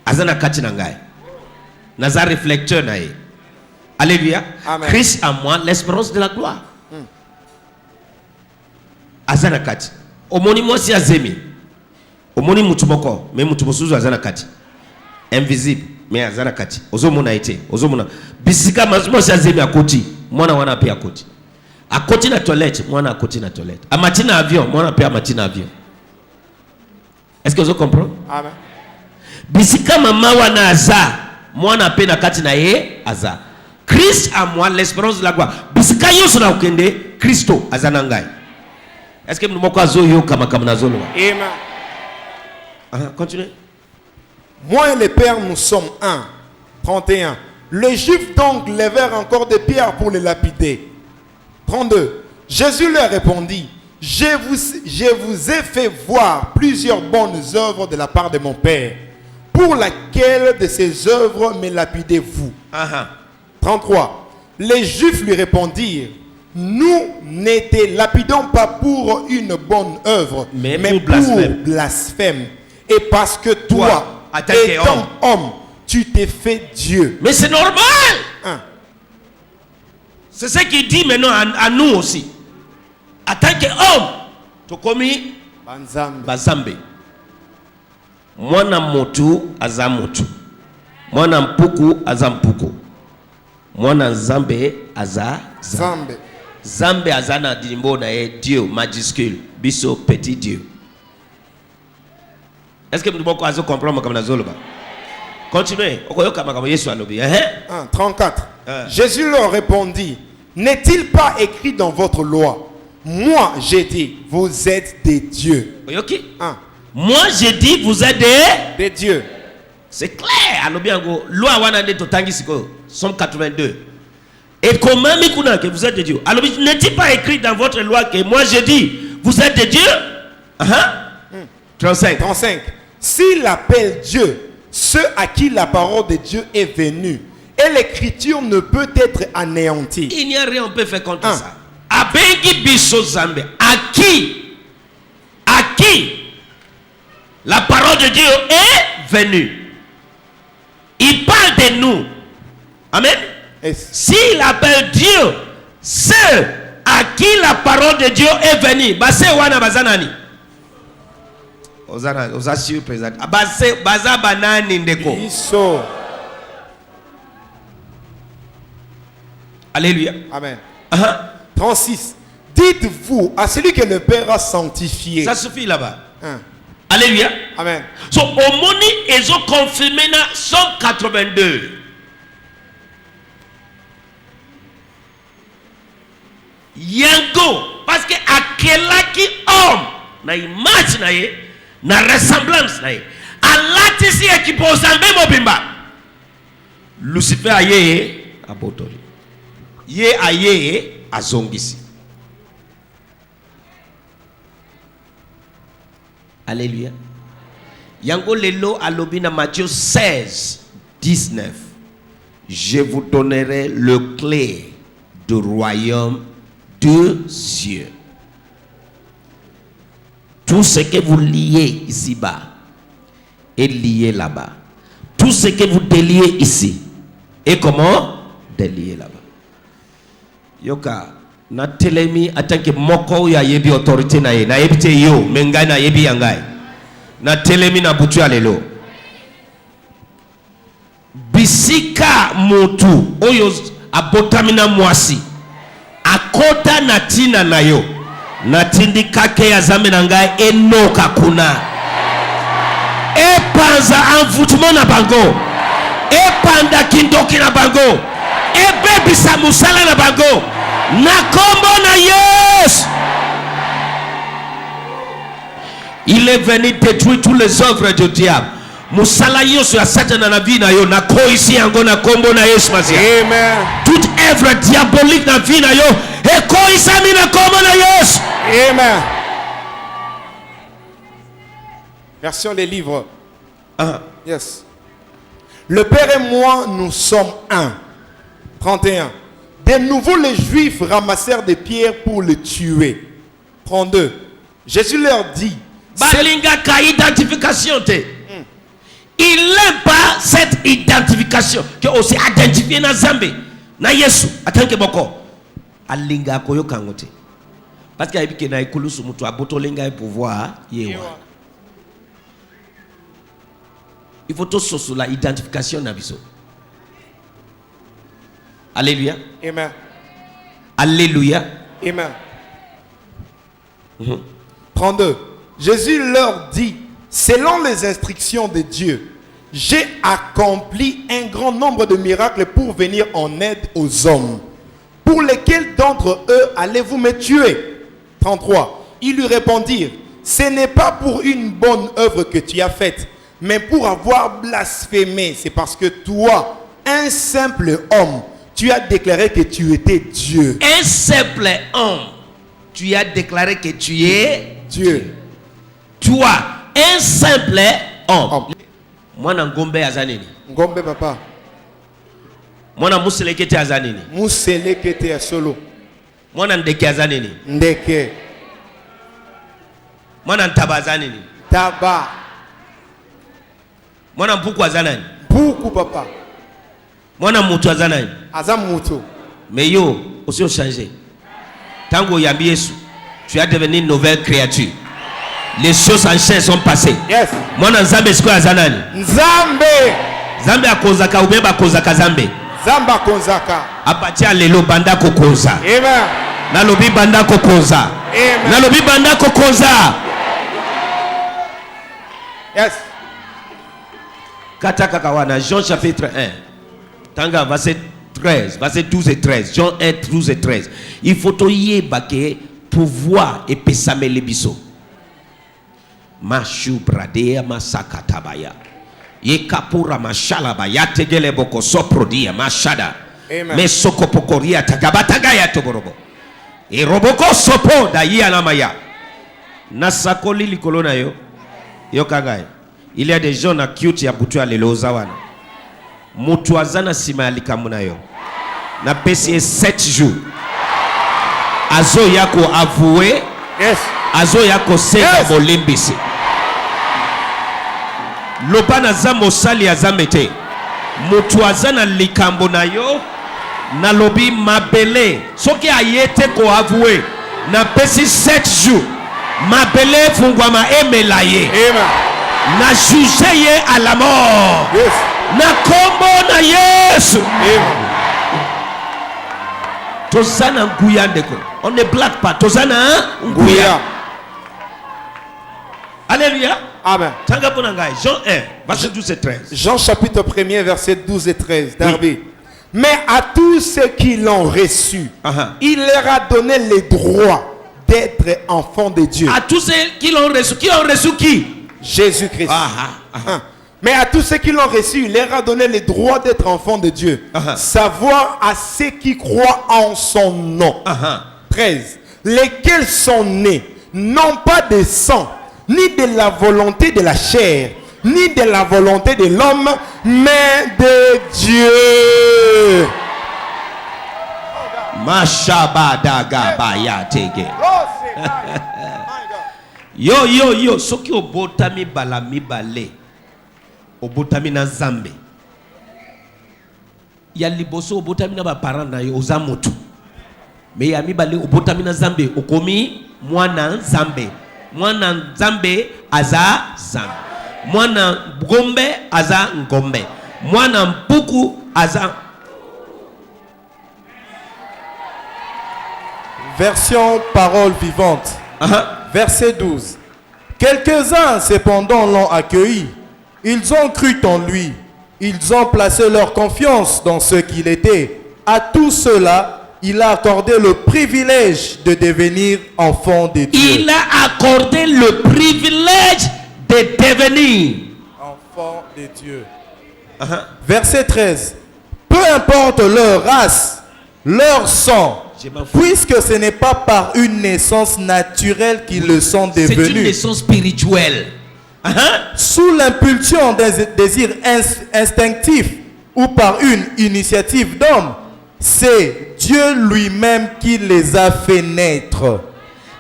Azana kati na ngai. Naza réflecteur na ye. Alléluia. Amen. Christ en moi l'espérance de la gloire. Azana kati. Omoni mosi azemi. Omoni mutumoko mais mutumosuzu azana kati. Invisible mais azana kati. Ozomona ite. Ozomona. Bisika mosi azemi akoti. Mwana wana pia akoti. Akoti na toilette, mwana akoti na toilette. Amati na avion, mwana pia amati na avion. Est-ce que vous comprenez? Amen. Bisika mama wana aza, mwana pe na kati na ye aza. Christ à moi l'espérance de la gloire. Bisika yoso na ukende, Christo azana ngai. Est-ce que mnumoko azo yo kama na zolo? Amen. Continuez. Moi et le Père, nous sommes un. 31. Les Juifs donc levèrent encore des pierres pour les lapider. 32. Jésus leur répondit, je vous ai fait voir plusieurs bonnes œuvres de la part de mon Père. Pour laquelle de ces œuvres me lapidez-vous? 33. Les Juifs lui répondirent, nous ne te lapidons pas pour une bonne œuvre, mais pour blasphème. Et parce que toi, étant homme, tu t'es fait Dieu. Mais c'est normal. C'est ce qu'il dit maintenant à nous aussi. En tant qu'homme, tu commis bazambe. Mwana motu azamotu. Mwana mpuku azampuku. Mwana zambe Zambe. Zambe azana dimbo na ye Dieu majuscule. Biso petit Dieu. Est-ce que vous pouvez comprendre comme nazoloba? Continuez. 34. Jésus leur répondit, n'est-il pas écrit dans votre loi? Moi, j'ai dit, vous êtes des dieux. Moi, j'ai dit, vous êtes des dieux. C'est clair. Loi Somme 82. Et comment que vous êtes des dieux? Alors, n'est-il pas écrit dans votre loi que moi, j'ai dit, vous êtes des dieux? 35. S'il appelle Dieu ceux à qui la parole de Dieu est venue, et l'écriture ne peut être anéantie. Il n'y a rien on peut faire contre ça. Abengi biso zambe. À qui la parole de Dieu est venue. Il parle de nous. Amen. S'il appelle Dieu ceux à qui la parole de Dieu est venue, base wana bazanani. Oza surprise. Baza banani ndeko. Iso. Alléluia. Amen. 36. dites-vous à celui que le Père a sanctifié. Ça suffit là-bas. Hein. Alléluia. Amen. So, au moni, ils ont confirmé na 182. Yango, parce que akelaki homme, na image na ye, na ressemblance na ye. Alatisi ekipozambe mobimba. Lucifer aye abotoli. Ye aye azongisi. Alléluia. Yango lelo alobina Matthieu 16, 19. Je vous donnerai le clé du royaume de cieux. Tout ce que vous liez ici-bas est lié là-bas. Tout ce que vous déliez ici est comment? Délié là-bas. Yoka, na telemi atanke moko ya yebi autorité na ye. Na yebi te yo, mengai na yebi yangai. Na telemi na butu ya lelo. Bisika mutu oyo abotamina mwasi. Akota na tina na yo. Na tindi kake ya zambe na ngai enoka kuna. Epanza envoûtement na bango. Epanda kindoki na bango. Ebebisa musala na bango. Na kombo na Yesu. Il est venu détruire toutes les œuvres du diable. Musala yoso ya Satan na vie na yo na ko isi yango na kombo na Yesu Masia. Amen. Toute œuvre diabolique na vie na yo e ko isami na kombo na Yesu. Amen. Version des livres. Yes. Le Père et moi, nous sommes un. 31. De nouveau, les Juifs ramassèrent des pierres pour le tuer. 32. Jésus leur dit, Balinga ka identification te. Il n'aime pas cette identification que aussi identifié na Zambe na Yesu atanke boko alinga koyo kangote parce que ayibike na ikulusu mutu abotolenga pouvoir yewa. Il faut tout sur la identification na biso. Alléluia. Amen. Alléluia. Amen. 32. Jésus leur dit, selon les instructions de Dieu, j'ai accompli un grand nombre de miracles pour venir en aide aux hommes. Pour lesquels d'entre eux allez-vous me tuer? 33. Ils lui répondirent, ce n'est pas pour une bonne œuvre que tu as faite, mais pour avoir blasphémé. C'est parce que toi, un simple homme, tu as déclaré que tu étais Dieu. Un simple homme, tu as déclaré que tu es Dieu. Toi, un simple homme. Mwana ngombe azanini. Ngombe papa. Mwana muselekete azanini. Muselekete ya solo. Mwana ndeke azanini. Ndeke. Mwana ntaba azanini. Taba. Mwana mpuku azanani. Mpuku papa. Mwana mutu azanani. Azamuto. Mais yo, aussi on changé. Tango yambi Yesu, tu as devenu une nouvelle créature. Les choses anciennes sont passées. Yes. Mwana nzambe siko azanani. Nzambe. Zambe akozaka ubeba kozaka zambe. Zamba konzaka. Apatia lelo banda kokoza. Amen. Nalobi banda kokoza. Amen. Nalobi banda kokoza. Yes. Kata kakawana, Jean chapitre 1. Tanga verset 13, verset 12 et 13. Jean 1, 12 et 13. Il faut toyer bake pouvoir et pesame lebiso. Mashu bradea masakatabaya. Ye kapura mashalaba ya tegele boko soprodia mashada. Amen. Me sokopokoria tagabatagaya toborobo. E roboko sopo da yi alamaya. Nasakoli likolona yo. Yo kagaye. Il y a des gens cute ya butu ya lelo zawana. Mutu azana sima likamuna yo. Na pesi 7 jours. Azo yako avoué. Yes. Azo yako seka Yes. bolimbisi. Lopana za mosali azamete. Mutu azana likambo na yo. Na lobi mabele. Soki ayete ko avoué. Na pesi 7 jours. Mabele fungwama emelaye. Amen. Na juge ye à la mort. Yes. Na kombo na Yesu. Amen. Tozana nguya ndeko. On ne blague pas. Tozana nguya. Nguya. Alléluia. Amen. Tanga ponanga. Jean 1, verset 12 et 13. Jean chapitre 1er, verset 12 et 13. Darby. Mais à tous ceux qui l'ont reçu, il leur a donné le droit d'être enfants de Dieu. À tous ceux qui l'ont reçu qui? Jésus-Christ. Mais à tous ceux qui l'ont reçu, il leur a donné le droit d'être enfants de Dieu. Savoir à ceux qui croient en son nom. 13. Lesquels sont nés, non pas de sang, ni de la volonté de la chair, ni de la volonté de l'homme, mais de Dieu. Yo, soki obotami bala mibale, obotami na zambe. Ya liboso obotami na ba parents na yo oza motu. Me ya mibale obotami na zambe, okomi mwana zambe. Mwana zambe aza zambe. Mwana ngombe aza ngombe. Mwana mpuku aza. Version parole vivante. Verset 12. Quelques-uns cependant l'ont accueilli. Ils ont cru en lui. Ils ont placé leur confiance dans ce qu'il était. À tout cela, il a accordé le privilège de devenir enfant de Dieu. Il a accordé le privilège de devenir enfant de Dieu. Verset 13. Peu importe leur race, leur sang, puisque ce n'est pas par une naissance naturelle qu'ils le sont devenus. C'est une naissance spirituelle. Sous l'impulsion d'un désir instinctif ou par une initiative d'homme, c'est Dieu lui-même qui les a fait naître.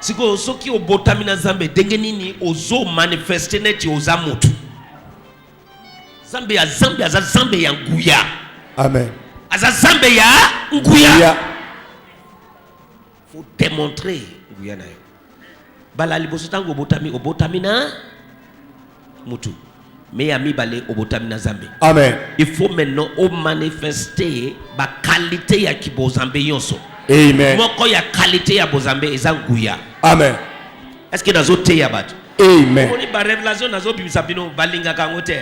Siko soki obotami na zambe ndenge nini ozo manifeste neti oza mutu. Zambe aza zambe ya nguya. Amen. Aza zambe ya nguya. Faut démontrer nguya na yo. Bala liboso tango obotami na mutu. Mais ya mibale obotami na zambe. Amen. Il faut maintenant manifester ba qualité ya kibozambe yonso. Amen. Moko ya qualité ya bozambe eza nguya. Amen. Est-ce que nazo teya bato? Amen. Oni ba révélation nazo bibisa bino balinga kango te.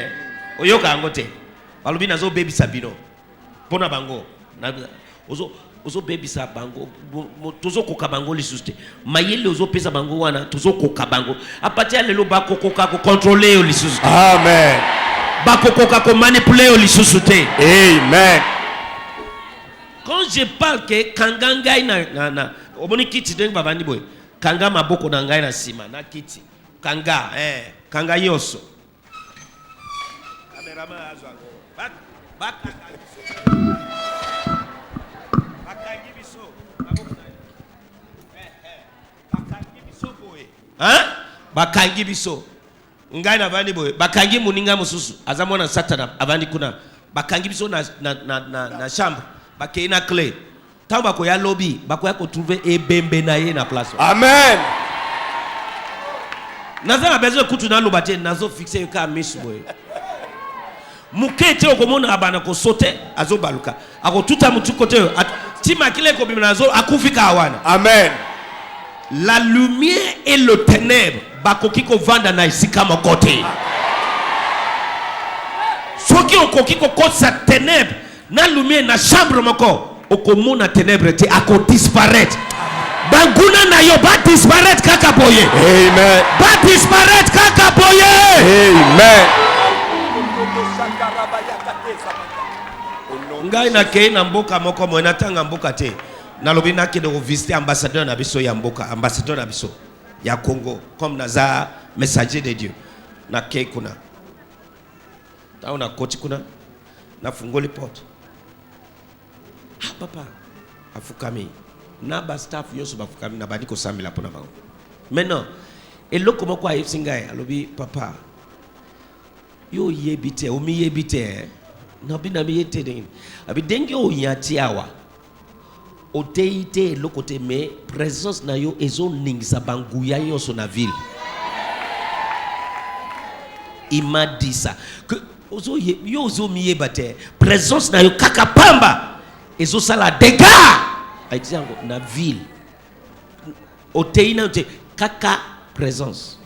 Oyoka kango te. Balobi nazo bebisa bino. Pona bango. Ozo bebisa bango. Tozo koka bango lisusu te. Mayele ozo pesa bango wana tozo koka bango. Apatia lelo bako koka ko contrôler o lisusu te. Amen. Bako koka ko manipuler o lisusu te. Amen. Quand je parle que kanga ngai na omoni kiti ndenge babandi boy. Kanga maboko na ngai na sima na kiti. Kanga kanga yoso. Cameraman azwango. Bakangi biso. Maboko na. Bakangi biso boy. Bakangi biso. Ngai na bandi boy. Bakangi muninga mususu. Azamona satana avandi kuna. Bakangi biso na chambre. Bakei na clé. Tant bako ya lobby, bako ya ko trouver ebembe na ye na place. Amen. Naza na besoin kutu na lobate nazo fixer ka miss boy. Mukete okomona abana ko sauter azo baluka. Ako tuta mutu kote tima kile ko bimna nazo akufika awana. Amen. La lumière et le ténèbre bako kiko vanda na isika mokote. Soki okoki ko kotsa ténèbre na lumière na chambre moko okomona ténèbre te ako disparaître. Banguna na yo ba disparaître kaka boye. Amen. Ba disparaître kaka boye. Amen. Ngai na kei na mboka moko mo na tanga mboka te. Na lobi na kede ko visiter ambassadeur na biso ya mboka, ambassadeur na biso ya Congo comme naza messager de Dieu. Na kei kuna. Ta una koti kuna. Na fungoli porte. Papa afukami na ba staff yoso bafukami na badi ko sambila pona bango. Maintenant eloko moko a ifsingai alobi papa yo yebite o mi yebite na bi na mi yete den abi denge o yati awa o teite eloko te me présence na yo ezo ningisa banguya yoso na ville. Il m'a dit ça que ozo yo ozo mi yebate présence na yo kaka pamba ezo sala dégâts aiti yango na ville otei na te kaka présence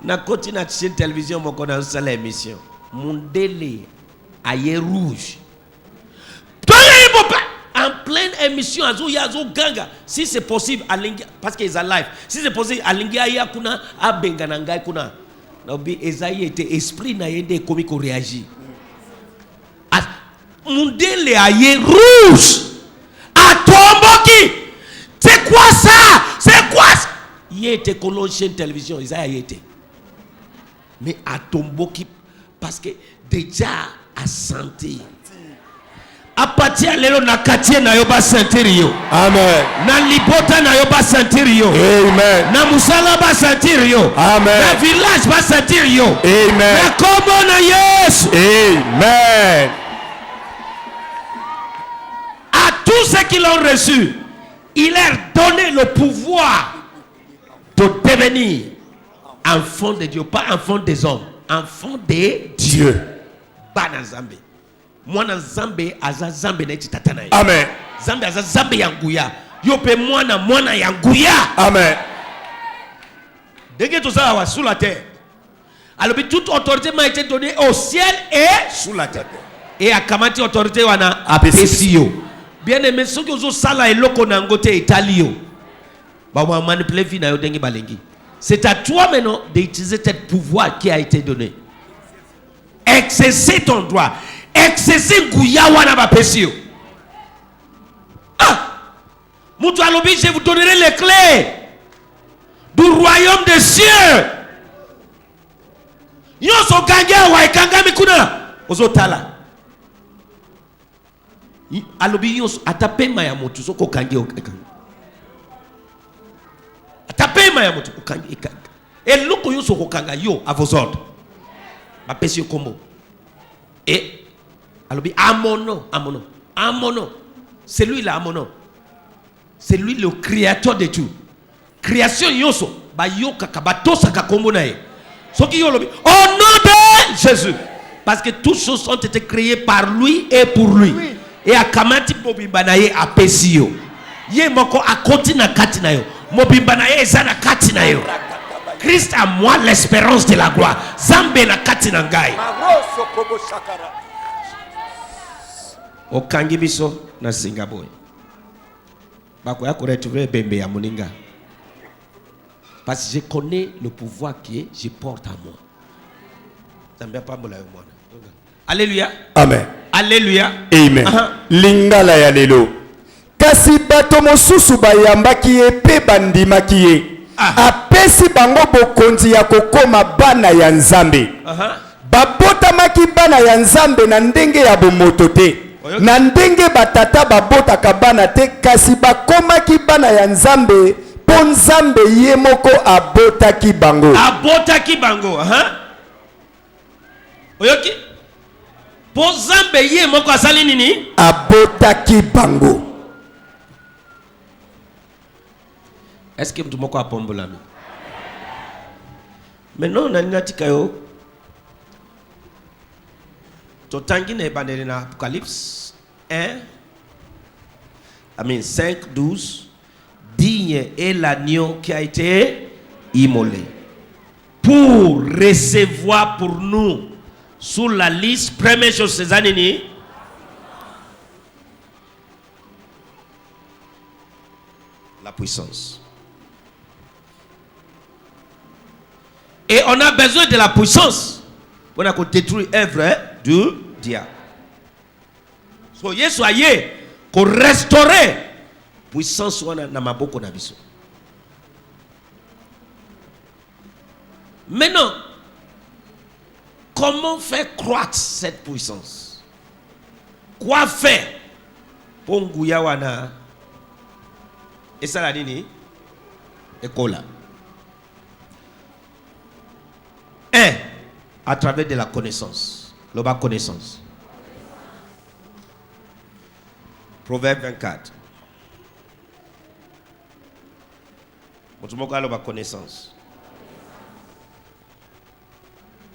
na koti na chaîne télévision moko na sala émission mondele aye rouge en pleine émission azo yazo ganga si c'est possible alingi parce que is alive si c'est possible alingi aya kuna abenga na ngai kuna na bi ezayi était esprit na yende komi ko réagir mondele aye rouge atomboki c'est quoi ça il était colon chaîne télévision ezayi était mais atomboki parce que déjà a senti à partir lelo na quartier na yo ba sentir yo Amen. na libota na yo ba sentir yo Amen. na musala ba sentir yo Amen. na village ba sentir yo Amen. na kombo na Yesu. Amen. À tous ceux qui l'ont reçu il leur donné le pouvoir de devenir enfants de Dieu, pas enfants des hommes, enfants de Dieu. Bana Zambe. Mwana Zambe aza Zambe na iti tatana ye. Amen. Zambe aza Zambe yanguya. Yope mwana yanguya. Amen. Dès que tout ça va sous la terre. Alors toute autorité m'a été donnée au ciel et sous la terre. Et à kamati autorité wana apesio. Bien aimé ceux qui ont sala eloko na ngote italio. Ba wa manipuler vie na yo dengi balengi. C'est à toi maintenant d'utiliser ce pouvoir qui a été donné. Exercer ton droit. Exercer Gouyawa na bapesio. Ah! Moutou alobi, je vous donnerai les clés du royaume des cieux. Yoso gangia wa ikangami kuna. Ozotala. Alobi yoso atapema ya mutu soko kangia okanga. Atapema ya mutu okangi. Et loko yoso okanga yo à vos ordres. Bapesio kombo. Et alobi amono. C'est lui là amono. C'est lui le créateur de tout. Création yoso ba yoka kabatosa kakombo na ye. Soki yo lobi au nom de Jésus. Parce que toutes choses ont été créées par lui et pour lui. Oui. Et à kamati mobimba na ye apesi yo. Ye moko akoti na kati na yo. Mobimba na ye eza na kati na yo. Christ à moi l'espérance de la gloire. Zambe na kati na ngai. Okangi biso na Singapore. Bako ya retrouver bembe ya moninga. Parce que je connais le pouvoir que je porte à moi. Zambia pambola yo mwana. Alléluia. Amen. Alléluia. Amen. Lingala ya lelo. Kasi bato mosusu bayambaki ye pe bandimaki ye. Apesi bango bokonzi ya kokoma bana ya Nzambe. Babotamaki bana ya Nzambe na ndenge ya bomoto te. Na ndenge batata babotaka bana te kasi bakomaki bana ya Nzambe po Nzambe ye moko abotaki bango. Abotaki bango. Oyoki? Po Nzambe ye moko asali nini? Abotaki bango. Est-ce que mtu moko apombola mi? Maintenant na ninatika yo. Totangi na ebandeli na Apocalypse 5, 12. Digne est l'agneau qui a été immolé pour recevoir pour nous sous la liste première chose ces années la puissance. Et on a besoin de la puissance pour détruire l'œuvre du diable. Soyez pour restaurer puissance na maboko na biso. Maintenant, comment faire croître cette puissance? Quoi faire pour nguya wana? Et ça la nini? Ekola. À travers de la connaissance. L'oba connaissance. Proverbe 24. Motumoka l'oba connaissance.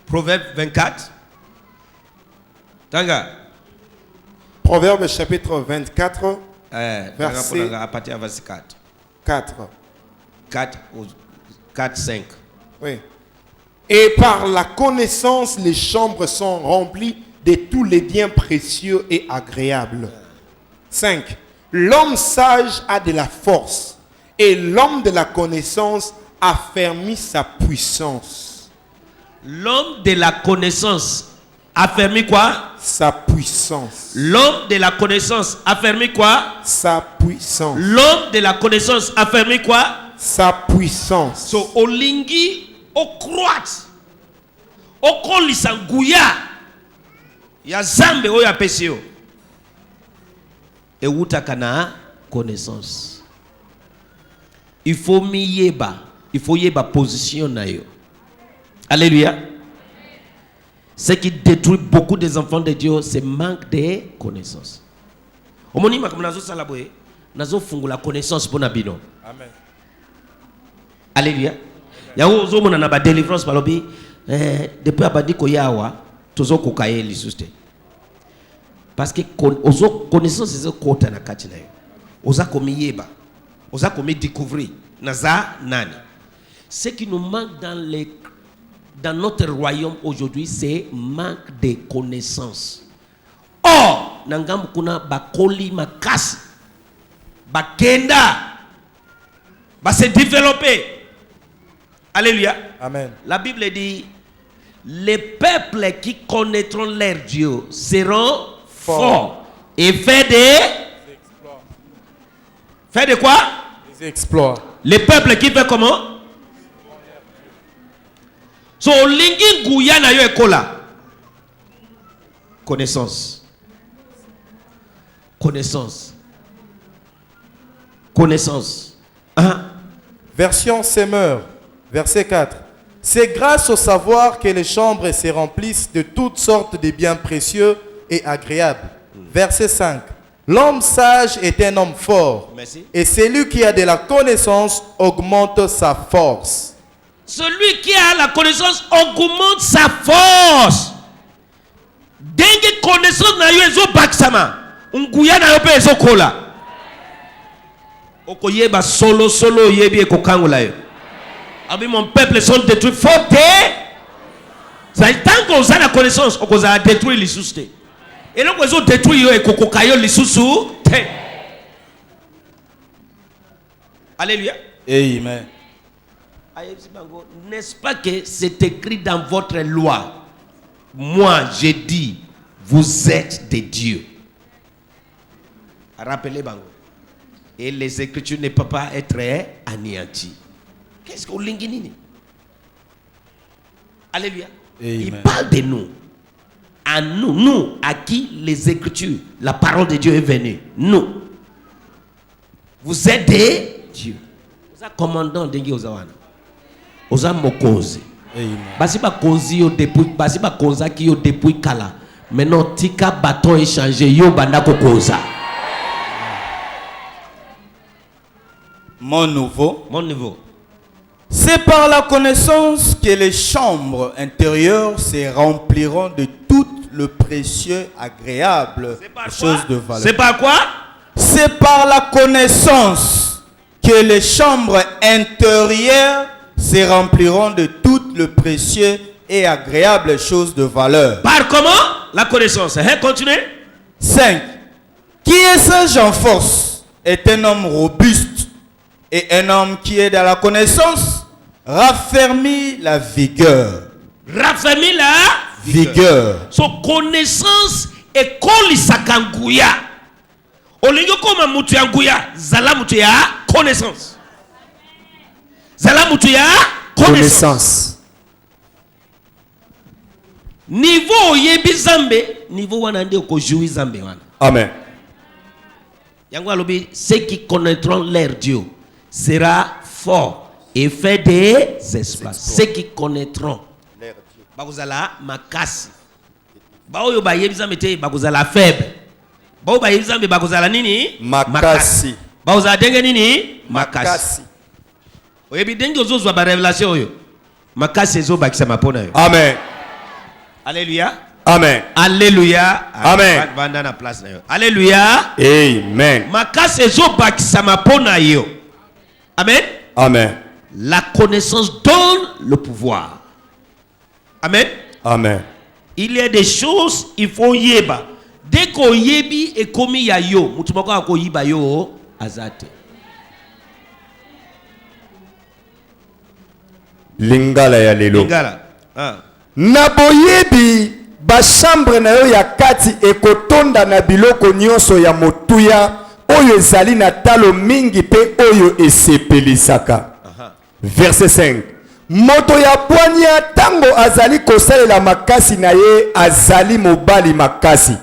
Proverbe 24. Tanga. Proverbe chapitre 24, Verset... à partir de verset 4. 4. 4, 5. Oui. Et par la connaissance, les chambres sont remplies de tous les biens précieux et agréables. 5. L'homme sage a de la force et l'homme de la connaissance affermit sa puissance. L'homme de la connaissance affermit quoi? Sa puissance. L'homme de la connaissance affermit quoi? Sa puissance. L'homme de la connaissance affermit quoi? Sa puissance. So olingi okroat okolisa nguya ya zambe oyo apesi yo ewutaka na connaissance. Il faut yeba position na yo. Alléluia. Ce qui détruit beaucoup des enfants de Dieu, c'est manque de connaissance. Omoni makambo nazo sala boye nazo fungula connaissance pona bino. Amen. Alléluia. Yawo zo mona na ba délivrance balobi depuis abandi ko yawa tozo kokaye lisuste. Parce que ozo connaissance ezo kota na kati na yo. Oza komiyeba. Oza komi découvrir naza nani. Ce qui nous manque dans notre royaume aujourd'hui, c'est manque de connaissances. Or, nangam kuna bakoli makasi, bakenda, ba se développer. Alléluia. Amen. La Bible dit, les peuples qui connaîtront leur Dieu seront forts et fait de quoi? Des exploits. Les peuples qui fait comment? So lingi nguya na yo ekola. Connaissance. Connaissance. Connaissance. Hein? Version Semeur, verset 4. C'est grâce au savoir que les chambres se remplissent de toutes sortes de biens précieux et agréables. Verset 5. L'homme sage est un homme fort. Merci. Et celui qui a de la connaissance augmente sa force. Celui qui a la connaissance augmente sa force. Dengue connaissance na yo ezo baksama. Nguya na yo pe ezo kola. Okoyeba solo yebi ekokangula yo. Abi mon peuple sont détruits faute. Ça tant qu'on a la connaissance, on a détruit les sous-té. Et donc ils ont détruit yo ekokokayo les sous té. Alléluia. Amen. N'est-ce pas que c'est écrit dans votre loi? Moi, j'ai dit, vous êtes des dieux. Rappelez Bango. Et les écritures ne peuvent pas être anéanties. Qu'est-ce qu'on linguinini? Alléluia. Amen. Il parle de nous. À nous à qui les écritures, la parole de Dieu est venue. Nous. Vous êtes des dieux. Vous êtes commandant d'Engi Ozawana. Oza mokonzi. Basi ba konzi yo depuis basi ba konza ki yo depuis kala. Maintenant tika bâton échangé yo banda ko konza. Mon nouveau. C'est par la connaissance que les chambres intérieures se rempliront de tout le précieux agréable, choses de valeur. C'est par quoi? C'est par la connaissance que les chambres intérieures se rempliront de tout le précieux et agréable choses de valeur. Par comment? La connaissance. Continuez. 5. Qui est sage en force est un homme robuste, et un homme qui est dans la connaissance raffermit la vigueur. Raffermit la vigueur. So connaissance et kolisaka nguya. Olingo koma mutu ya nguya, zala mutu ya connaissance. Zala mutu ya connaissance. Niveau yebi zambe, niveau wana nde ko jouer zambe wana. Amen. Yango alobi, ceux qui connaîtront leur Dieu sera fort et fait des exploits. Ceux qui connaîtront leur Dieu. Bakuzala makasi. Baoyo ba yebi zambe te bakuzala faible. Bao ba yebi zambe bakuzala nini? Makasi. Bauzala denge nini? Makasi. Oyebi denge ozozwa ba révélation oyo. Makasi ezo bakisa mapona yo. Amen. Alléluia. Amen. Alléluia. Amen. Vanda na place na yo. Alléluia. Amen. Makasi ezobakisa mapona yo. Amen. Amen. La connaissance donne le pouvoir. Amen. Amen. Il y a des choses, il faut yeba. Dès qu'on yebi et komi ya yo, mutumako ako yiba yo azate. Lingala ya lelo. Lingala. Na boyebi ba chambre na yo ya kati ekotonda na biloko nyonso ya motuya oyo ezali na talo mingi pe oyo esepelisaka. Verset 5. Moto ya bwanya tango azali kosalela makasi na ye azali mobali makasi.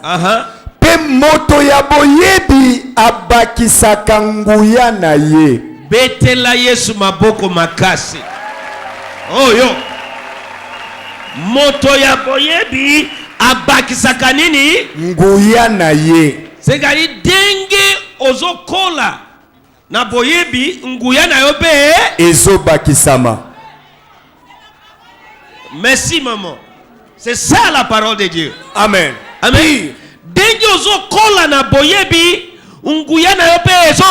Pe moto ya boyebi abakisaka nguya na ye. Betela Yesu maboko makasi. Oh yo. Moto ya boyebi abakisaka nini? Nguya na ye. Segari denge ozokola na boyebi nguya na yo pe ezobakisama. Merci maman. C'est ça la parole de Dieu. Amen. Amen. Denge ozokola na boyebi nguya na yo pe ezo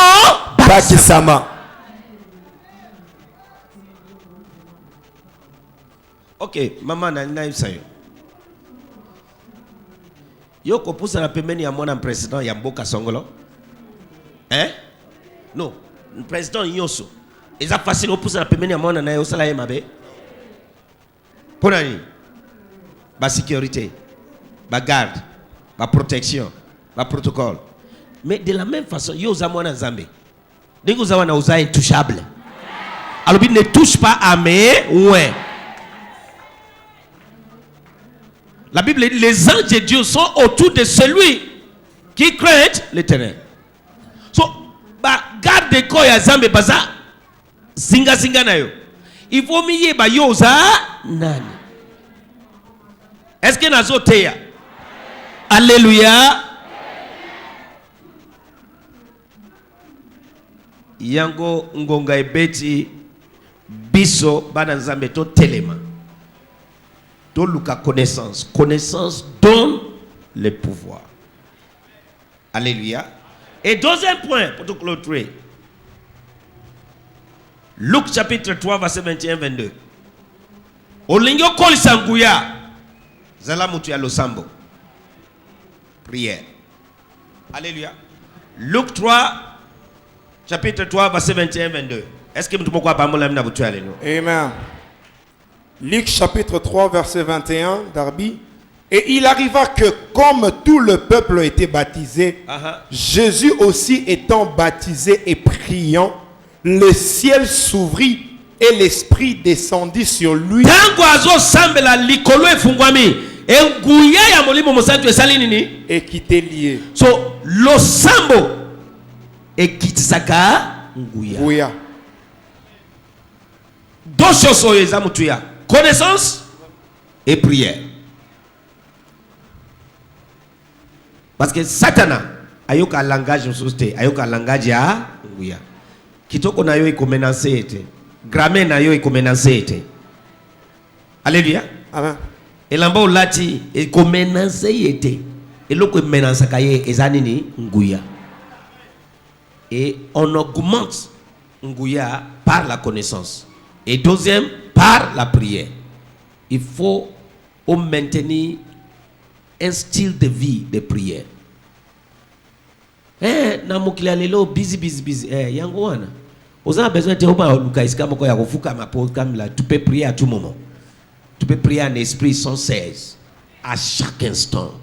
bakisama. Ok, maman na yo. Yo kopusa na pembeni ya mwana president ya mboka songolo. Hein? Non, le président Nyoso. Ils ont facile pour ça la pembeni ya mwana na yo sala ye mabe. Ponani. Ba sécurité, ba garde, ba protection, ba protocole. Mais de la même façon, yo za mwana Nzambe. Dingo za wana uza intouchable. Alors il ne touche pas à mes ouais. La Bible dit les anges de Dieu sont autour de celui qui craint l'Éternel. So, ba garde ko ya Zambe baza zinga na yo. Il faut miye ba yo za nani. Est-ce que nazo teya? Alléluia. Yango ngonga ebeti biso bana Nzambe to telema. Connaissance. Connaissance donne le pouvoir. Alléluia. Et deuxième point, pour tout clôturer. Luc chapitre 3, verset 21-22. Olingo kol sanguya. Zala mutu ya losambo. Prière. Alléluia. Luc 3, chapitre 3, verset 21-22. Est-ce que vous pouvez parler de vous? Amen. Luc chapitre 3 verset 21 Darby. Et il arriva que comme tout le peuple était baptisé, Jésus aussi étant baptisé et priant, le ciel s'ouvrit et l'esprit descendit sur lui. Et quittait lié. So lo sambo et kitisaka nguya. Deux choses sont ezamutuya. Connaissance et prière. Parce que Satana ayoka langage en société, ayoka langage ya nguya. Kitoko na yo iko menacer ete. Grammaire na yo iko menacer ete. Alléluia. Amen. Elamba olati iko menacer ete. Eloko menacer kaye ezanini nguya. Et on augmente nguya par la connaissance. Et deuxième, par la prière. Il faut maintenir un style de vie de prière. Na mokili lelo busy. Yango wana. Oza besoin de oba luka iska moko ya kofuka mapo comme là, tu peux prier à tout moment. Tu peux prier en esprit sans cesse à chaque instant.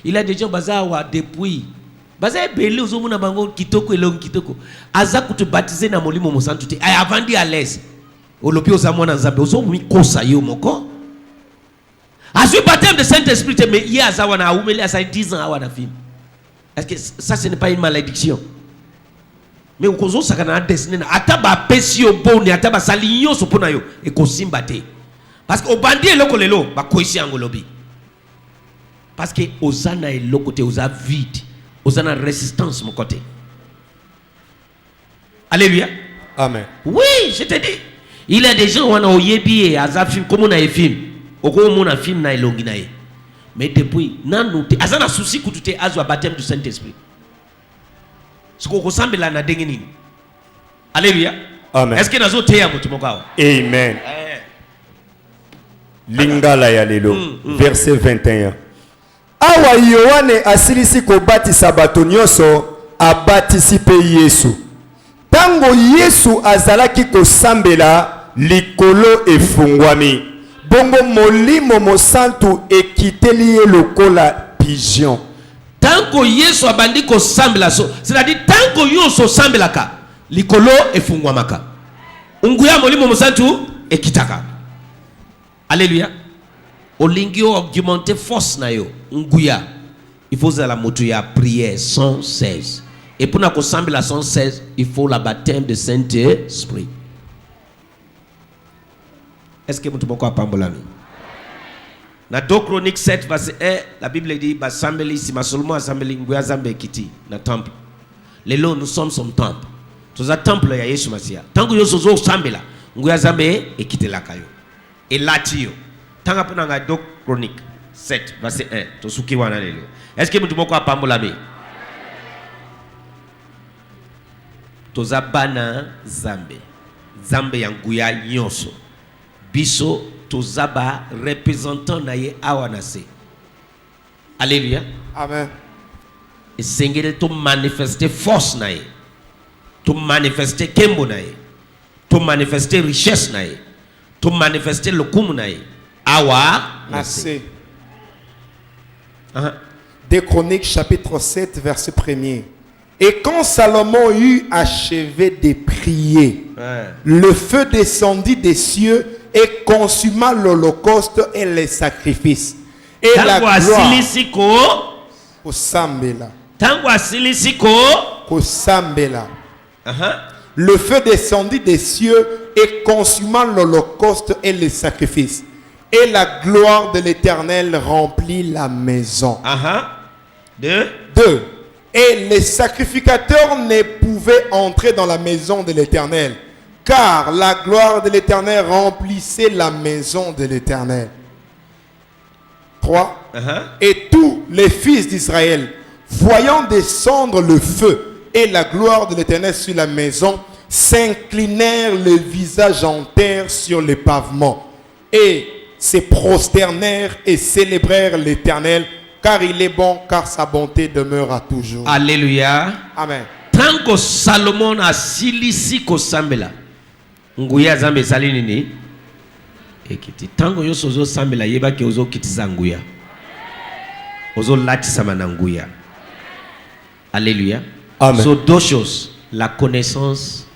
Il y a des gens bazawa depuis baza belé ozomuna bango kitoko elongi kitoko aza kutu baptiser na molimo mosantu te ay avandi à l'aise olopi ozamona Nzambe ozomi kosa yo moko azui baptême de Saint-Esprit mais hier azawa na umeli asa 10 ans awa na film. Est-ce que ça ce n'est pas une malédiction? Mais okozo sakana destiné na ataba pesio boni ataba salinyo sopona yo e kosimba te parce que obandi eloko lelo ba koisi angolobi parce que ozana eloko te oza vide. Vous avez une résistance, mon côté. Alléluia. Amen. Oui, je te dis. Il y a des gens qui ont yebi et azafim comme on a film. okomona film na elongi na ye. Mais depuis nanu te azana souci kutute azwa baptême du Saint-Esprit. Siko kosambela na ndenge nini? Alléluia. Amen. Est-ce que nazo teya mutu mokawa? Amen. Lingala ya lelo. Verset 21. Awa Yohane asilisi kobatisa bato nyonso abatisi pe Yesu. Tango Yesu azalaki kosambela likolo efungwami. Bongo molimo mosantu ekiteli ye lokola pigeon. Tango Yesu abandi kosambela so, c'est-à-dire tango yoso sambelaka likolo efungwamaka. Unguya molimo mosantu ekitaka. Alléluia. Olingio augmenter force na yo. Nguya. Il faut la moto ya prière sans cesse. Et pour na kosambela sans cesse, il faut la baptême de Saint-Esprit. Est-ce que vous pouvez pambolami? Na 2 Chroniques 7 verset 1, la Bible dit ba sambeli si seulement assembly nguya zambe kiti na temple. Lelo nous sommes son temple. Toza temple ya Yesu Masia. Tango yoso zo sambela nguya zambe ekite la kayo. Et latio. Tanga pona nga 2 Chroniques 7 verset 1. To suki wana lelo. Est-ce que vous pouvez pambolami? Toza bana zambe. Zambe ya nguya nyonso. Biso tozaba représentant na ye awanase. Alléluia. Amen. Et sengele to manifester force na ye. To manifester kembo na ye. To manifester richesse na ye. To manifester lokumu na ye. Awa nase. Des Chroniques chapitre 7 verset 1er. Et quand Salomon eut achevé de prier, le feu descendit des cieux et consuma l'holocauste et les sacrifices. Et la gloire Kosambela. Kosambela. Le feu descendit des cieux et consuma l'holocauste et les sacrifices. Et la gloire de l'Éternel remplit la maison. 2. Et les sacrificateurs ne pouvaient entrer dans la maison de l'Éternel, car la gloire de l'Éternel remplissait la maison de l'Éternel. 3. Et tous les fils d'Israël, voyant descendre le feu et la gloire de l'Éternel sur la maison, s'inclinèrent le visage en terre sur les pavements et se prosternèrent et célébrèrent l'Éternel, car il est bon, car sa bonté demeure à toujours. Alléluia. Amen. Tango Salomon a silisi kosambela. Nguya zambe sali nini? Ekiti. Tango yoso zo sambela yeba ke ozo kitiza nguya. Ozo lati sama na nguya. Alléluia. Amen. So 2 choses, la connaissance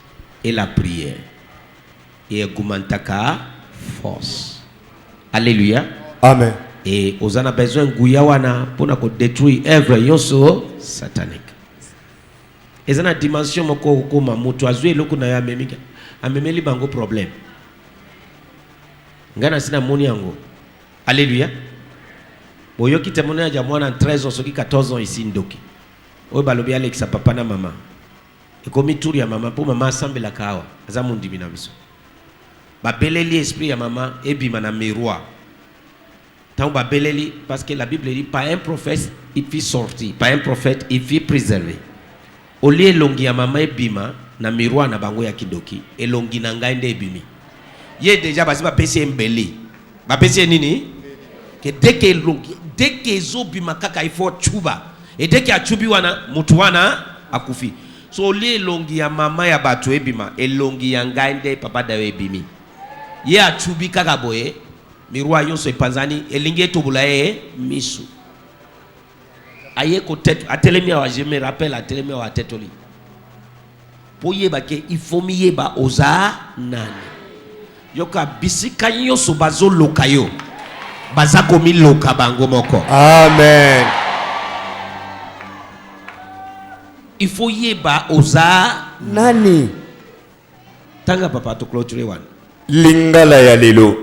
et la prière. Et gumantaka force. Alléluia. Amen. Et on a besoin de pour détruire œuvre yoso satanique. Et ça na dimension moko koma mutu azwe loko na ya memika amemeli bango problème. Ngana sina moni yango. Alléluia. Boyo kitemona ya mwana 13 ans soki 14 ans ici ndoki. Oyo balobi Alexa papa na mama. Ekomi tour ya mama pour mama asambela kawa. Aza mundi binamiso. Ba beleli esprit ya mama ebima na miroir. Parce que la Bible dit pas un prophète il fit sortir, pas un prophète il fit préserver. Au lieu longi ya mama ebima na miroir na bango ya kidoki et longi na ngai nde ebimi. Ye déjà basi ba pesi embeli. Ba pesi nini? Que dès que zo bima kaka il faut chuba. Et dès que achubi wana mutu wana akufi. So au lieu longi ya mama ya batu ebima et longi ya ngai nde papa da ebimi. Ye achubi kaka boye. Miroir yonso epanzani elingi etobula ye misu aye ko tête atelemi wa je me rappelle atelemi wa tetoli po yeba ke il faut mi yeba oza nani yoka bisika yonso bazo lokayo baza komi loka bango moko. Amen. Il faut yeba oza Nani? tanga papa to clôturer wan Lingala ya lelo.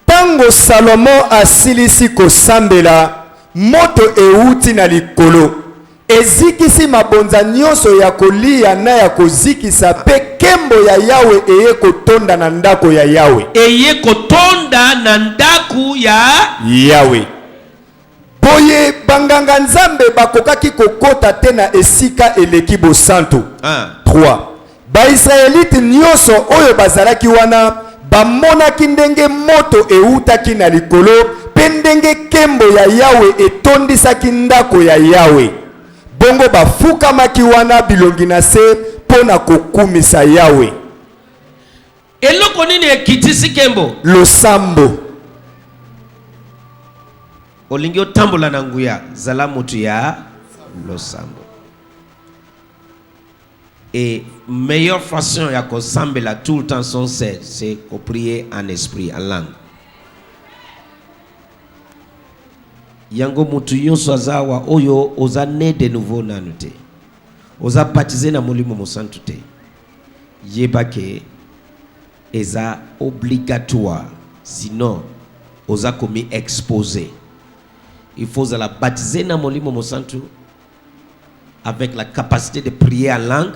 Tango Salomon asilisi kosambela, moto euti na likolo. Ezikisi mabonza nyonso ya kolia na ya kozikisa pe kembo ya Yawe eye kotonda na ndako ya Yawe. eye kotonda kovanda na ndaku ya Yahweh. Boye banganga nzambe bakokaki kokota te na esika eleki bosantu. 3. Ba-Israélite nyonso oyo bazalaki wana bamonaki ndenge moto eutaki na likolo pe ndenge kembo ya Yahweh etondisaki ndako ya Yahweh. Bongo bafukamaki wana bilongi na se pona kokumisa Yahweh. eloko nini ekitisi kembo? Losambo. Olingi otambola na nguya zala mutu ya losambo. Et meilleure façon ya kosambela tout le temps son sel, c'est qu'on prie en esprit, en langue. Yango mutu yonso azawa oyo oza né de nouveau nanu te. Oza baptisé na molimo mosantu te. Yebake eza obligatoire, sinon oza komi exposé. Il faut la baptiser na molimo mosantu avec la capacité de prier en langue.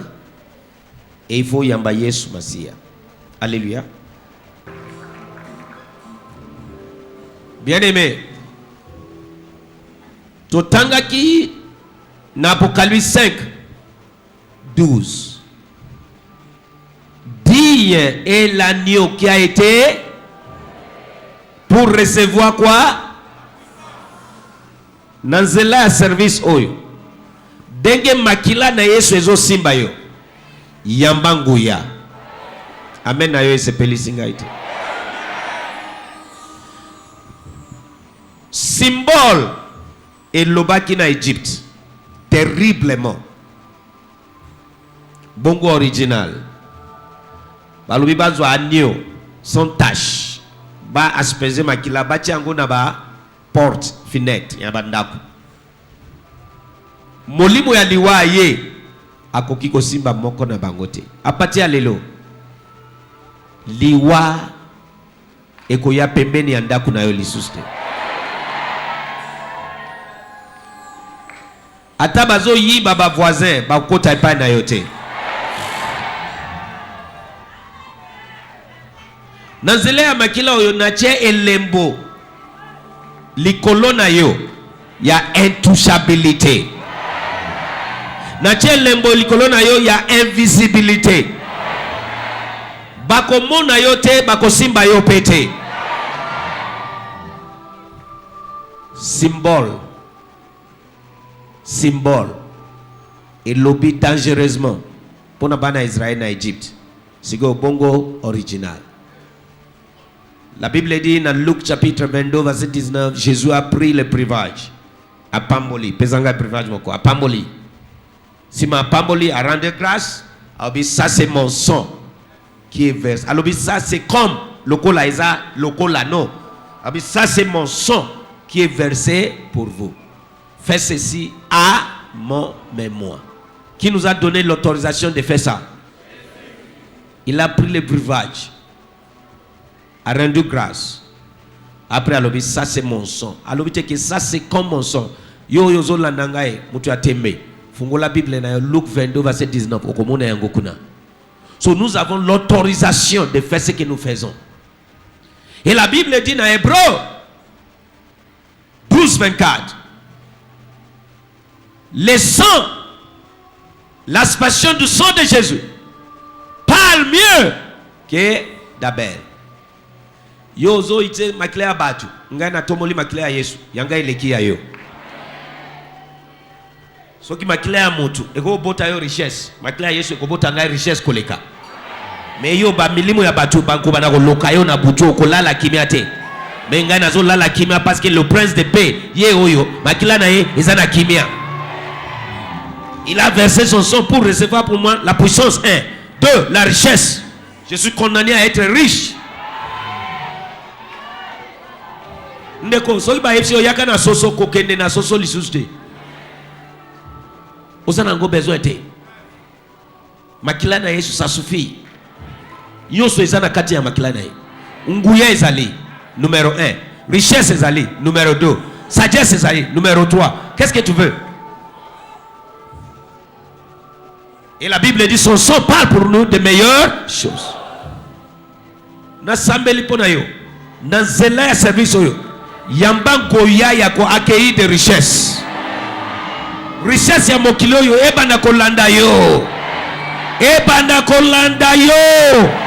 Et il faut yamba Yesu Masia. Alléluia. Bien-aimé, totangaki na Apocalypse 5, 12. Digne est l'agneau qui a été pour recevoir quoi? Nanzela service oyo. Denge makila na Yesu ezo simba yo. Yambanguya. Amen na yo esepeli singa ite. Symbole et lobaki na Égypte. Terriblement. Bongo original. Balubi bazwa agneau sans tache. Ba aspeze makila ba tiango na ba porte fenêtre ya bandako. Molimo ya liwa ye akoki kosimba moko na bangote. Apati ya lelo liwa ekoya pembeni ya ndako na yo lisuste. Ata bazo yiba ba voisin ba kota epai na yo te. Nanzele ya makila oyo nache elembo likolo na yo ya intouchabilité. Nache elembo likolo na yo ya invisibilité. Bako mona yo te, bako simba yo pete. Symbole. Symbole. Et lobby dangereusement. Pour na bana Israël na Égypte. Sigo bongo original. La Bible dit dans Luc chapitre 22 verset 19, Jésus a pris le privage. A pamboli. Pesanga privage moko. A pamboli. Si ma pamboli a rendu grâce, alors ça c'est mon sang qui est versé. Alors ça c'est comme le cola isa, le cola non. Alors ça c'est mon sang qui est versé pour vous. Faites ceci à mon mémoire. Qui nous a donné l'autorisation de faire ça? Il a pris le breuvage, a rendu grâce. Après, alors ça c'est mon sang. Alors que ça c'est comme mon sang. Yo yo zo landangae mutu atembe. Fungo la Bible na Luc 22 verset 19. Okomona yango kuna. So nous avons l'autorisation de faire ce que nous faisons. Et la Bible dit dans Hébreu 12 24. Le sang, l'aspiration du sang de Jésus parle mieux que d'Abel. Yozo ite maklea batu. Ngai na tomoli maklea Yesu. Yanga ileki ya yo. So ki maklea mutu. Eko bota yo richesse. Maklea Yesu eko bota ngai richesse koleka. Me yo ba milimo ya batu banko banako loka yo na butu kolala kimia te. Me ngai nazo lala kimia parce que le prince de paix ye oyo makila na ye ezana kimia. Il a versé son sang pour recevoir pour moi la puissance 1. 2. La richesse. Je suis condamné à être riche. Ndeko, so iba epsi oyaka na soso kokende na soso lisuste. Osana ngo besoin te. Makila na Yesu ça suffit. Yoso ezana kati ya makila na ye. Nguya ezali numéro 1. Richesse ezali numéro 2. Sagesse ezali numéro 3. Qu'est-ce que tu veux? Et la Bible dit son sang parle pour nous de meilleures choses. Na sambeli pona yo. na nzela ya service oyo yamba ngoya ya ko accueillir de richesse. Richesse ya mokili oyo ebanda kolanda yo. Ebanda kolanda yo.